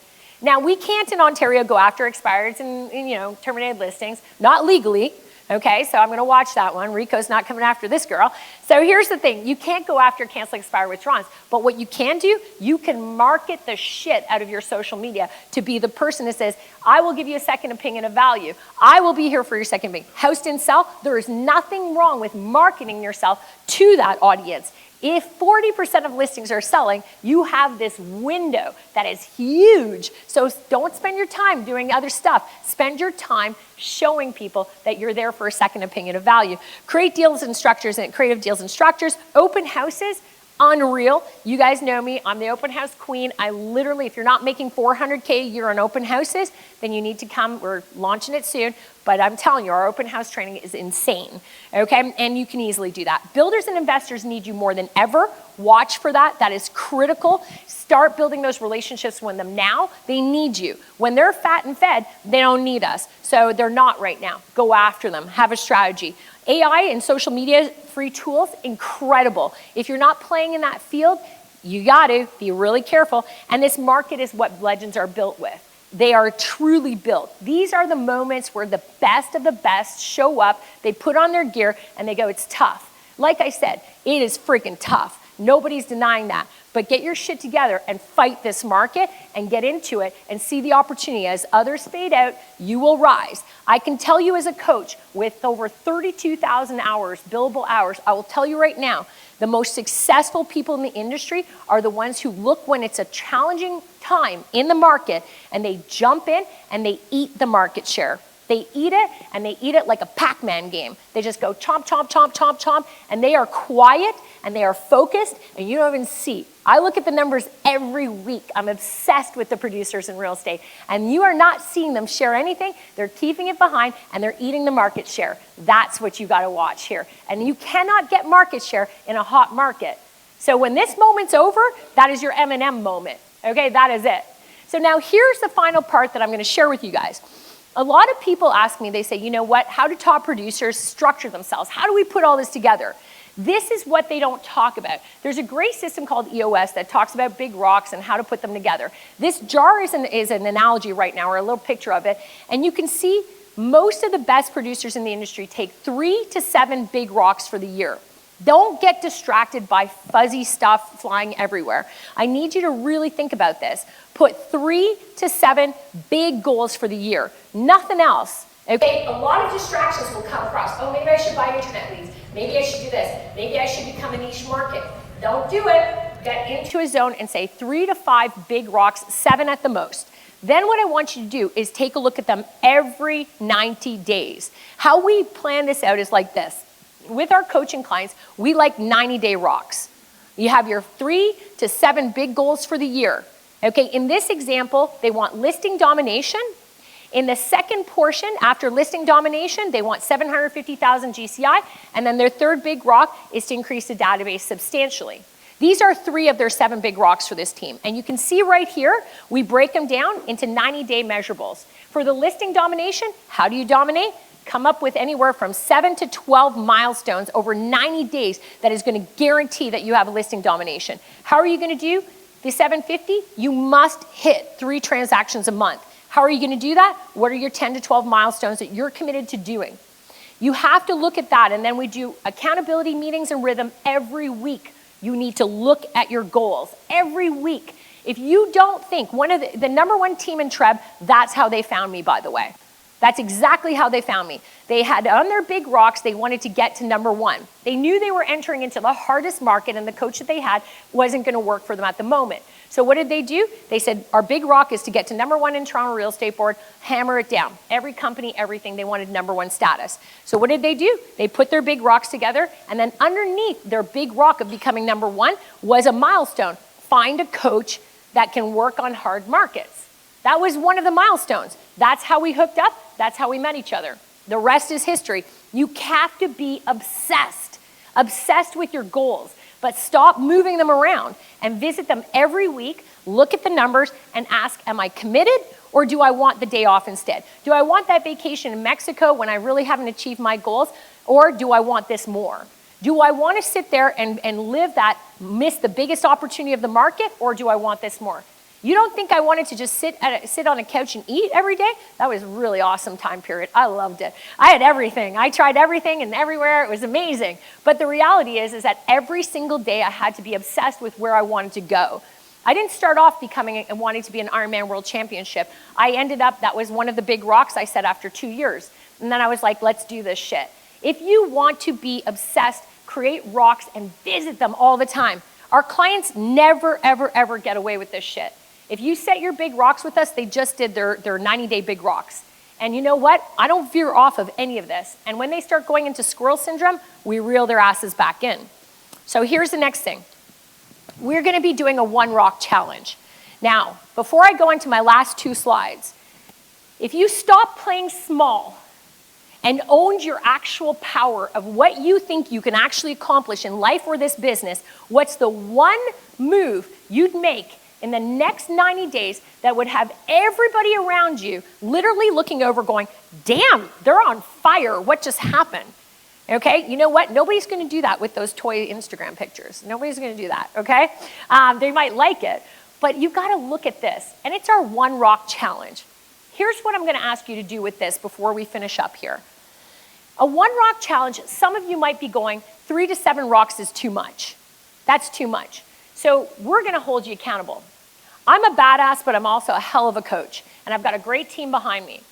Now, we can't in Ontario go after expireds and terminated listings, not legally, okay? So I'm gonna watch that one. Rico's not coming after this girl. So here's the thing. You can't go after canceling expired withdrawals, but what you can do, you can market the shit out of your social media to be the person that says, I will give you a second opinion of value. I will be here for your second opinion. House didn't sell, there is nothing wrong with marketing yourself to that audience. If 40% of listings are selling, you have this window that is huge. So don't spend your time doing other stuff. Spend your time showing people that you're there for a second opinion of value. Create deals and structures and creative deals and structures. Open houses, unreal. You guys know me, I'm the open house queen. I literally, if you're not making $400K a year on open houses, then you need to come, we're launching it soon. But I'm telling you, our open house training is insane, okay? And you can easily do that. Builders and investors need you more than ever. Watch for that. That is critical. Start building those relationships with them now. They need you. When they're fat and fed, they don't need us. So they're not right now. Go after them. Have a strategy. AI and social media free tools, incredible. If you're not playing in that field, You got to be really careful. And this market is what legends are built with. They are truly built. These are the moments where the best of the best show up, they put on their gear, and they go, it's tough. Like I said, it is freaking tough. Nobody's denying that. But get your shit together and fight this market and get into it and see the opportunity. As others fade out, you will rise. I can tell you as a coach with over 32,000 hours, billable hours, I will tell you right now, the most successful people in the industry are the ones who look when it's a challenging time in the market and they jump in and they eat the market share. They eat it, and they eat it like a Pac-Man game. They just go chomp, chomp, chomp, chomp, chomp, and they are quiet, and they are focused, and you don't even see. I look at the numbers every week. I'm obsessed with the producers in real estate, and you are not seeing them share anything. They're keeping it behind, and they're eating the market share. That's what you got to watch here. And you cannot get market share in a hot market. So when this moment's over, that is your M&M moment. Okay, that is it. So now here's the final part that I'm going to share with you guys. A lot of people ask me, they say, you know what, how do top producers structure themselves? How do we put all this together? This is what they don't talk about. There's a great system called EOS that talks about big rocks and how to put them together. This jar is an analogy right now, or a little picture of it, and you can see most of the best producers in the industry take 3 to 7 big rocks for the year. Don't get distracted by fuzzy stuff flying everywhere. I need you to really think about this. Put 3 to 7 big goals for the year. Nothing else. Okay, a lot of distractions will come across. Oh, maybe I should buy internet leads. Maybe I should do this. Maybe I should become a niche market. Don't do it. Get into a zone and say 3 to 5 big rocks, 7 at the most. Then what I want you to do is take a look at them every 90 days. How we plan this out is like this. With our coaching clients, we like 90-day rocks. You have your 3 to 7 big goals for the year. Okay, in this example, they want listing domination. In the second portion, after listing domination, they want 750,000 GCI, and then their third big rock is to increase the database substantially. These are 3 of their 7 big rocks for this team. And you can see right here, we break them down into 90-day measurables. For the listing domination, how do you dominate? Come up with anywhere from 7 to 12 milestones over 90 days that is going to guarantee that you have a listing domination. How are you going to do the 750? You must hit 3 transactions a month. How are you going to do that? What are your 10 to 12 milestones that you're committed to doing? You have to look at that, and then we do accountability meetings and rhythm every week. You need to look at your goals every week. If you don't think, one of the number 1 team in Treb, that's how they found me, by the way. That's exactly how they found me. They had on their big rocks, they wanted to get to number 1. They knew they were entering into the hardest market, and the coach that they had wasn't going to work for them at the moment. So what did they do? They said, our big rock is to get to number 1 in Toronto Real Estate Board, hammer it down. Every company, everything, they wanted number 1 status. So what did they do? They put their big rocks together, and then underneath their big rock of becoming number 1 was a milestone. Find a coach that can work on hard markets. That was one of the milestones. That's how we hooked up. That's how we met each other. The rest is history. You have to be obsessed with your goals, but stop moving them around and visit them every week, look at the numbers and ask, am I committed or do I want the day off instead? Do I want that vacation in Mexico when I really haven't achieved my goals, or do I want this more? Do I want to sit there and live that, miss the biggest opportunity of the market, or do I want this more? You don't think I wanted to just sit on a couch and eat every day? That was a really awesome time period. I loved it. I had everything. I tried everything and everywhere. It was amazing. But the reality is that every single day I had to be obsessed with where I wanted to go. I didn't start off becoming and wanting to be an Ironman World Championship. I ended up, that was one of the big rocks I set after 2 years. And then I was like, let's do this shit. If you want to be obsessed, create rocks and visit them all the time. Our clients never, ever, ever get away with this shit. If you set your big rocks with us, they just did their 90-day big rocks. And you know what? I don't veer off of any of this. And when they start going into squirrel syndrome, we reel their asses back in. So here's the next thing. We're going to be doing a 1 rock challenge. Now, before I go into my last 2 slides, if you stop playing small and owned your actual power of what you think you can actually accomplish in life or this business, what's the one move you'd make in the next 90 days that would have everybody around you literally looking over going, damn, they're on fire, what just happened? Okay, you know what? Nobody's gonna do that with those toy Instagram pictures. Nobody's gonna do that, okay? They might like it, but you gotta look at this, and it's our one rock challenge. Here's what I'm gonna ask you to do with this before we finish up here. A one rock challenge, some of you might be going, 3 to 7 rocks is too much. That's too much. So we're gonna hold you accountable. I'm a badass, but I'm also a hell of a coach, and I've got a great team behind me.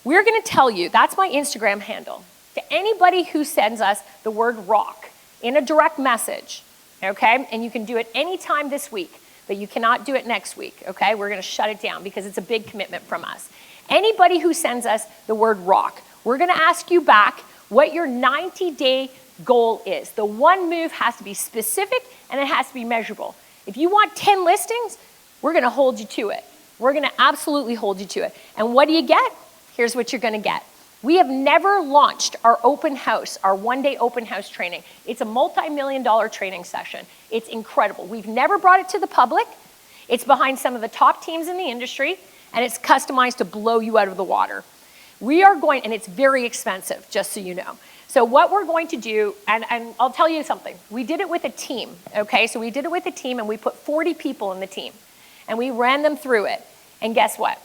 We're gonna tell you, that's my Instagram handle, to anybody who sends us the word rock in a direct message, okay? And you can do it anytime this week, but you cannot do it next week, okay? We're gonna shut it down because it's a big commitment from us. Anybody who sends us the word rock, we're gonna ask you back what your 90-day goal is. The one move has to be specific and it has to be measurable. If you want 10 listings, we're gonna hold you to it. We're gonna absolutely hold you to it. And what do you get? Here's what you're gonna get. We have never launched our open house, our one-day open house training. It's a multi-million-dollar training session. It's incredible. We've never brought it to the public. It's behind some of the top teams in the industry, and it's customized to blow you out of the water. We are going, and it's very expensive, just so you know. So what we're going to do, and I'll tell you something, we did it with a team, okay? So we did it with a team, and we put 40 people in the team, and we ran them through it. And guess what?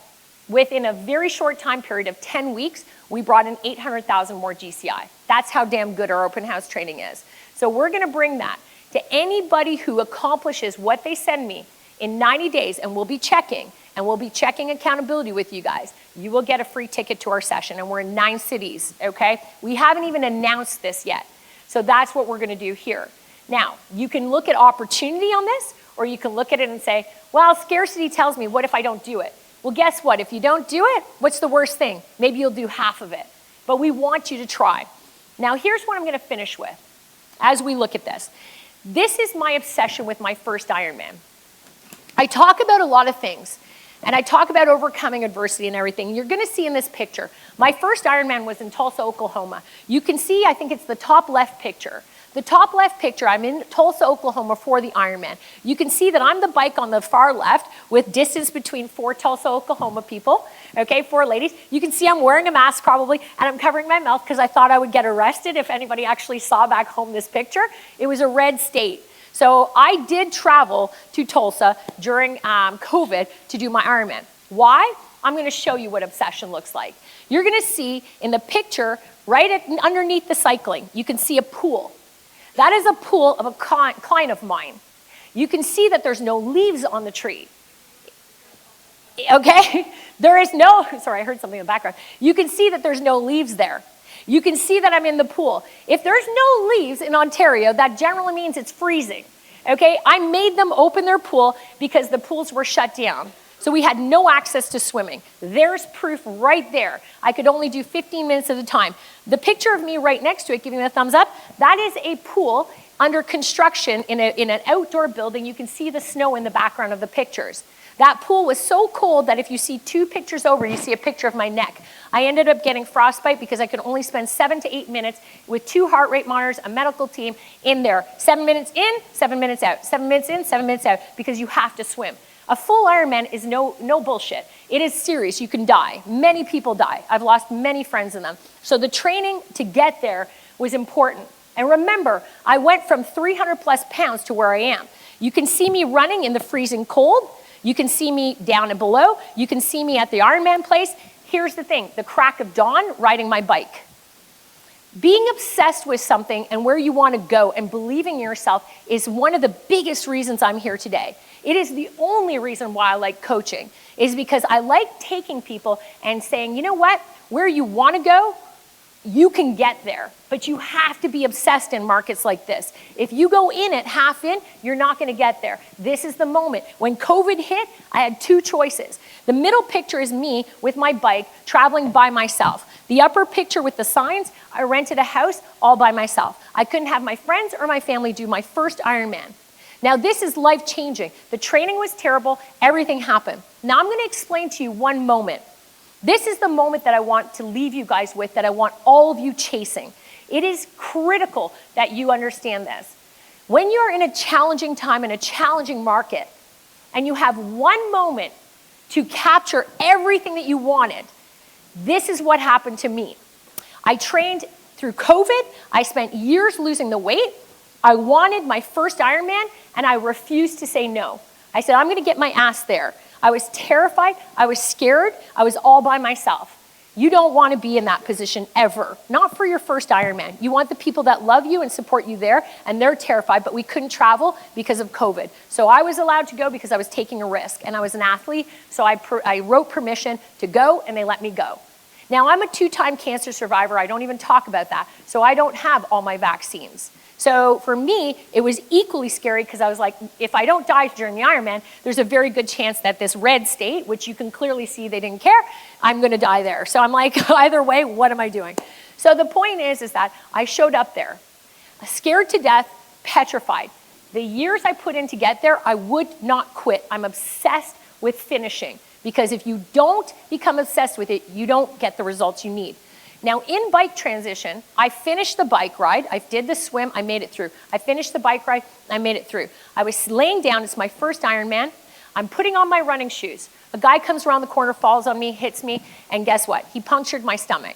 Within a very short time period of 10 weeks, we brought in 800,000 more GCI. That's how damn good our open house training is. So we're gonna bring that to anybody who accomplishes what they send me in 90 days, and we'll be checking accountability with you guys. You will get a free ticket to our session, and we're in 9 cities, okay? We haven't even announced this yet. So that's what we're gonna do here. Now, you can look at opportunity on this, or you can look at it and say, well, scarcity tells me, what if I don't do it? Well, guess what? If you don't do it, what's the worst thing? Maybe you'll do half of it. But we want you to try. Now, here's what I'm gonna finish with as we look at this. This is my obsession with my first Ironman. I talk about a lot of things, and I talk about overcoming adversity and everything. You're gonna see in this picture, my first Ironman was in Tulsa, Oklahoma. You can see, I think it's the top left picture. The top left picture, I'm in Tulsa, Oklahoma for the Ironman. You can see that I'm the bike on the far left with distance between 4 Tulsa, Oklahoma people, okay, 4 ladies. You can see I'm wearing a mask probably, and I'm covering my mouth because I thought I would get arrested if anybody actually saw back home this picture. It was a red state. So I did travel to Tulsa during COVID to do my Ironman. Why? I'm gonna show you what obsession looks like. You're gonna see in the picture, underneath the cycling, you can see a pool. That is a pool of a client of mine. You can see that there's no leaves on the tree. Okay? There is no, sorry, I heard something in the background. You can see that there's no leaves there. You can see that I'm in the pool. If there's no leaves in Ontario, that generally means it's freezing. Okay? I made them open their pool because the pools were shut down. So we had no access to swimming. There's proof right there. I could only do 15 minutes at a time. The picture of me right next to it, giving me a thumbs up, that is a pool under construction in an outdoor building. You can see the snow in the background of the pictures. That pool was so cold that if you see 2 pictures over, you see a picture of my neck. I ended up getting frostbite because I could only spend 7 to 8 minutes with 2 heart rate monitors, a medical team in there. 7 minutes in, 7 minutes out. 7 minutes in, 7 minutes out, because you have to swim. A full Ironman is no bullshit. It is serious. You can die. Many people die. I've lost many friends in them. So the training to get there was important. And remember, I went from 300 plus pounds to where I am. You can see me running in the freezing cold. You can see me down and below. You can see me at the Ironman place. Here's the thing, the crack of dawn, riding my bike. Being obsessed with something and where you want to go and believing in yourself is one of the biggest reasons I'm here today. It is the only reason why I like coaching, is because I like taking people and saying, you know what, where you want to go, you can get there, but you have to be obsessed in markets like this. If you go in it half in, you're not going to get there. This is the moment. When COVID hit, I had 2 choices. The middle picture is me with my bike traveling by myself. The upper picture with the signs, I rented a house all by myself. I couldn't have my friends or my family do my first Ironman. Now this is life-changing. The training was terrible, everything happened. Now I'm gonna explain to you one moment. This is the moment that I want to leave you guys with, that I want all of you chasing. It is critical that you understand this. When you're in a challenging time, in a challenging market, and you have one moment to capture everything that you wanted, this is what happened to me. I trained through COVID, I spent years losing the weight. I wanted my first Ironman, and I refused to say no. I said, I'm gonna get my ass there. I was terrified, I was scared, I was all by myself. You don't wanna be in that position ever, not for your first Ironman. You want the people that love you and support you there, and they're terrified, but we couldn't travel because of COVID. So I was allowed to go because I was taking a risk, and I was an athlete, so I wrote permission to go, and they let me go. Now, I'm a 2-time cancer survivor. I don't even talk about that, so I don't have all my vaccines. So for me, it was equally scary because I was like, if I don't die during the Ironman, there's a very good chance that this red state, which you can clearly see they didn't care, I'm gonna die there. So I'm like, either way, what am I doing? So the point is that I showed up there, scared to death, petrified. The years I put in to get there, I would not quit. I'm obsessed with finishing because if you don't become obsessed with it, you don't get the results you need. Now, in bike transition, I finished the bike ride. I did the swim, I made it through. I finished the bike ride, I made it through. I was laying down, it's my first Ironman. I'm putting on my running shoes. A guy comes around the corner, falls on me, hits me, and guess what? He punctured my stomach.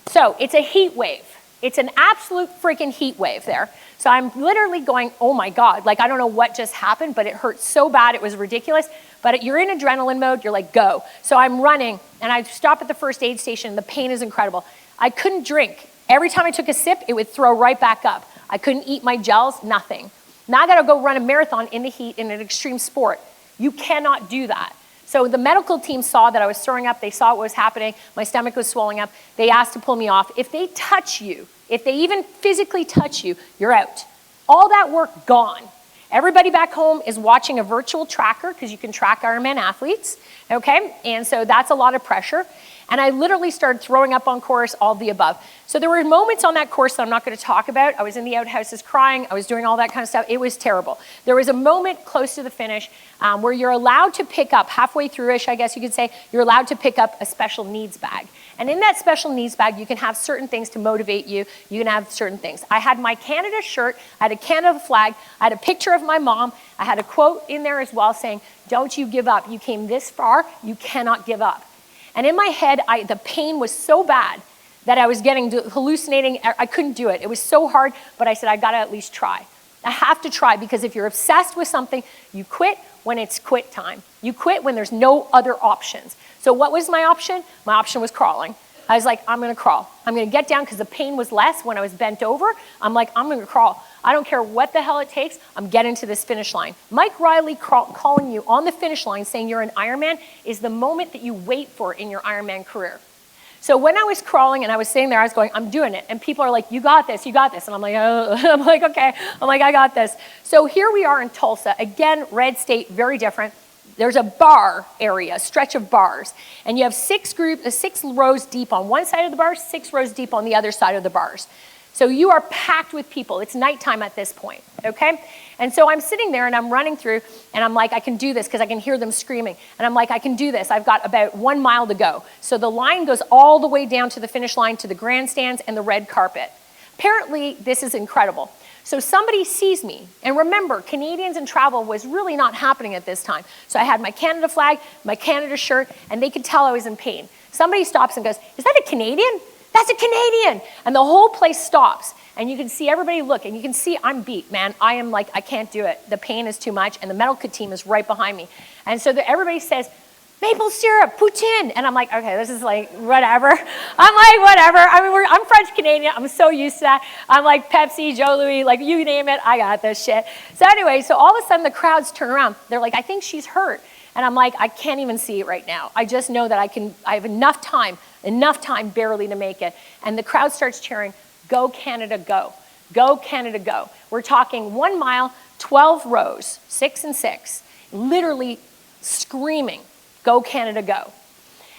So it's a heat wave. It's an absolute freaking heat wave there. So I'm literally going, oh my God, like I don't know what just happened, but it hurt so bad, it was ridiculous. But you're in adrenaline mode, you're like, go. So I'm running, and I stop at the first aid station, the pain is incredible. I couldn't drink. Every time I took a sip, it would throw right back up. I couldn't eat my gels, nothing. Now I gotta go run a marathon in the heat in an extreme sport. You cannot do that. So the medical team saw that I was throwing up, they saw what was happening, my stomach was swelling up, they asked to pull me off. If they touch you, if they even physically touch you, you're out. All that work, gone. Everybody back home is watching a virtual tracker because you can track Ironman athletes, okay? And so that's a lot of pressure. And I literally started throwing up on course, all the above. So there were moments on that course that I'm not gonna talk about. I was in the outhouses crying, I was doing all that kind of stuff. It was terrible. There was a moment close to the finish where you're allowed to pick up, halfway through-ish, I guess you could say, you're allowed to pick up a special needs bag. And in that special needs bag, you can have certain things to motivate you. You can have certain things. I had my Canada shirt, I had a Canada flag, I had a picture of my mom, I had a quote in there as well saying, don't you give up. You came this far, you cannot give up. And in my head, the pain was so bad that I was getting hallucinating. I couldn't do it. It was so hard, but I said, I gotta at least try. I have to try because if you're obsessed with something, you quit when it's quit time. You quit when there's no other options. So what was my option? My option was crawling. I was like, I'm gonna crawl. I'm gonna get down because the pain was less when I was bent over. I'm like, I'm gonna crawl. I don't care what the hell it takes, I'm getting to this finish line. Mike Riley calling you on the finish line saying you're an Ironman is the moment that you wait for in your Ironman career. So when I was crawling and I was sitting there, I was going, I'm doing it. And people are like, you got this, you got this. And I'm like, oh. I'm like, okay. I'm like, I got this. So here we are in Tulsa. Again, red state, very different. There's a bar area, a stretch of bars. And you have 6 rows deep on one side of the bars, 6 rows deep on the other side of the bars. So you are packed with people. It's nighttime at this point, okay? And so I'm sitting there and I'm running through and I'm like, I can do this because I can hear them screaming. And I'm like, I can do this. I've got about 1 mile to go. So the line goes all the way down to the finish line, to the grandstands and the red carpet. Apparently, this is incredible. So somebody sees me. And remember, Canadians in travel was really not happening at this time. So I had my Canada flag, my Canada shirt, and they could tell I was in pain. Somebody stops and goes, is that a Canadian? That's a Canadian. And the whole place stops. And you can see everybody look, and you can see I'm beat, man. I am like, I can't do it. The pain is too much, and the medical team is right behind me. And so everybody says, maple syrup, poutine. And I'm like, okay, this is like, whatever. I'm like, whatever. I mean, I'm French Canadian. I'm so used to that. I'm like Pepsi, Joe Louis, like you name it, I got this shit. So anyway, so all of a sudden the crowds turn around. They're like, I think she's hurt. And I'm like, I can't even see it right now. I just know that I have enough time barely to make it. And the crowd starts cheering, go Canada, go. Go Canada, go. We're talking 1 mile, 12 rows, 6 and 6, literally screaming, go Canada, go.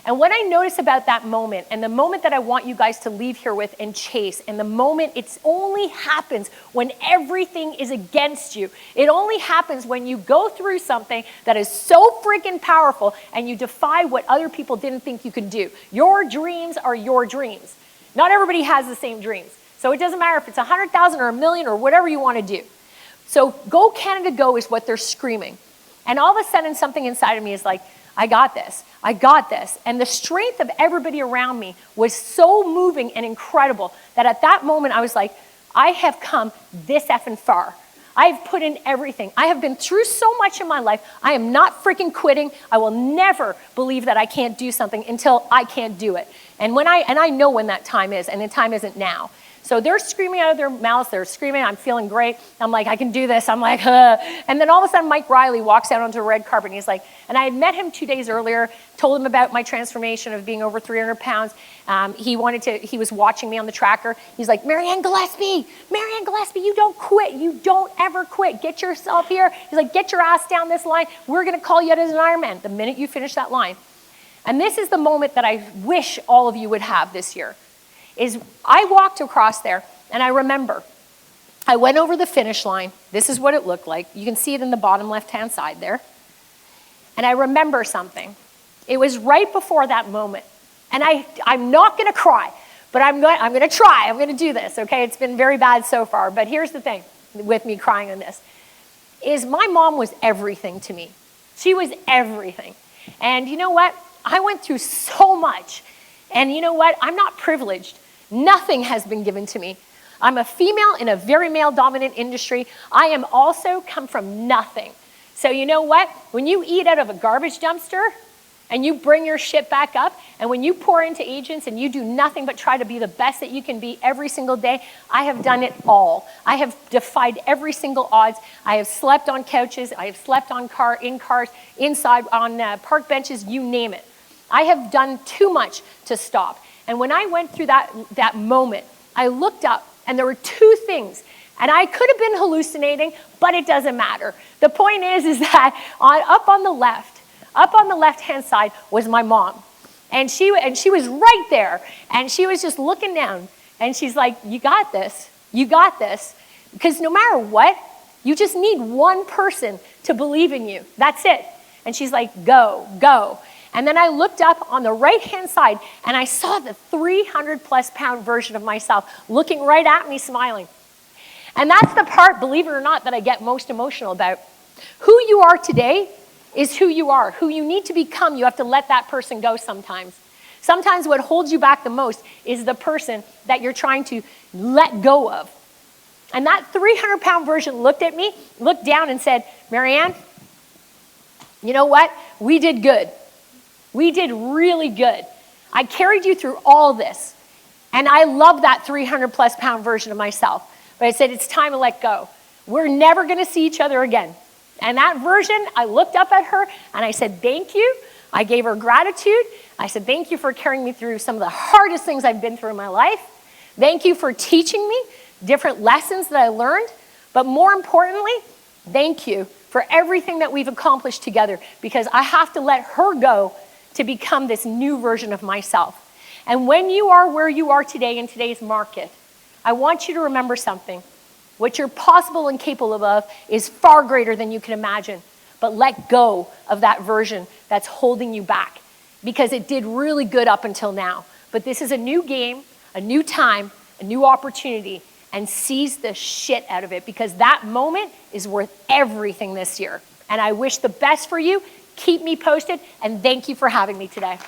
And what I notice about that moment, and the moment that I want you guys to leave here with and chase, and the moment it only happens when everything is against you. It only happens when you go through something that is so freaking powerful and you defy what other people didn't think you could do. Your dreams are your dreams. Not everybody has the same dreams. So it doesn't matter if it's 100,000 or 1 million or whatever you want to do. So go Canada, go is what they're screaming. And all of a sudden, something inside of me is like, I got this. I got this. And the strength of everybody around me was so moving and incredible that at that moment I was like, I have come this effing far. I've put in everything. I have been through so much in my life. I am not freaking quitting. I will never believe that I can't do something until I can't do it. And I know when that time is, and the time isn't now. So they're screaming out of their mouths. They're screaming, I'm feeling great. I'm like, I can do this. I'm like, huh. And then all of a sudden, Mike Riley walks out onto the red carpet, and he's like, and I had met him 2 days earlier, told him about my transformation of being over 300 pounds. He was watching me on the tracker. He's like, Marianne Gillespie, you don't quit. You don't ever quit. Get yourself here. He's like, get your ass down this line. We're going to call you out as an Ironman the minute you finish that line. And this is the moment that I wish all of you would have this year. Is I walked across there, and I remember I went over the finish line. This is what it looked like. You can see it in the bottom left-hand side there. And I remember something. It was right before that moment. And I'm not going to cry, but I'm going to try. I'm going to do this, okay? It's been very bad so far. But here's the thing with me crying on this, is my mom was everything to me. She was everything. And you know what? I went through so much. And you know what? I'm not privileged. Nothing has been given to me. I'm a female in a very male-dominant industry. I am also come from nothing. So you know what? When you eat out of a garbage dumpster and you bring your shit back up, and when you pour into agents and you do nothing but try to be the best that you can be every single day, I have done it all. I have defied every single odds. I have slept on couches. I have slept in cars, inside on park benches, you name it. I have done too much to stop. And when I went through that moment, I looked up, and there were two things. And I could have been hallucinating, but it doesn't matter. The point is that up on the left-hand side was my mom. And she was right there. And she was just looking down. And she's like, you got this. You got this. Because no matter what, you just need one person to believe in you. That's it. And she's like, go, go. And then I looked up on the right-hand side, and I saw the 300-plus-pound version of myself looking right at me, smiling. And that's the part, believe it or not, that I get most emotional about. Who you are today is who you are. Who you need to become, you have to let that person go sometimes. Sometimes what holds you back the most is the person that you're trying to let go of. And that 300-pound version looked at me, looked down, and said, Marianne, you know what? We did good. We did really good. I carried you through all this. And I love that 300-plus-pound version of myself. But I said, it's time to let go. We're never going to see each other again. And that version, I looked up at her, and I said, thank you. I gave her gratitude. I said, thank you for carrying me through some of the hardest things I've been through in my life. Thank you for teaching me different lessons that I learned. But more importantly, thank you for everything that we've accomplished together, because I have to let her go to become this new version of myself. And when you are where you are today in today's market, I want you to remember something. What you're possible and capable of is far greater than you can imagine. But let go of that version that's holding you back, because it did really good up until now. But this is a new game, a new time, a new opportunity, and seize the shit out of it, because that moment is worth everything this year. And I wish the best for you. Keep me posted, and thank you for having me today.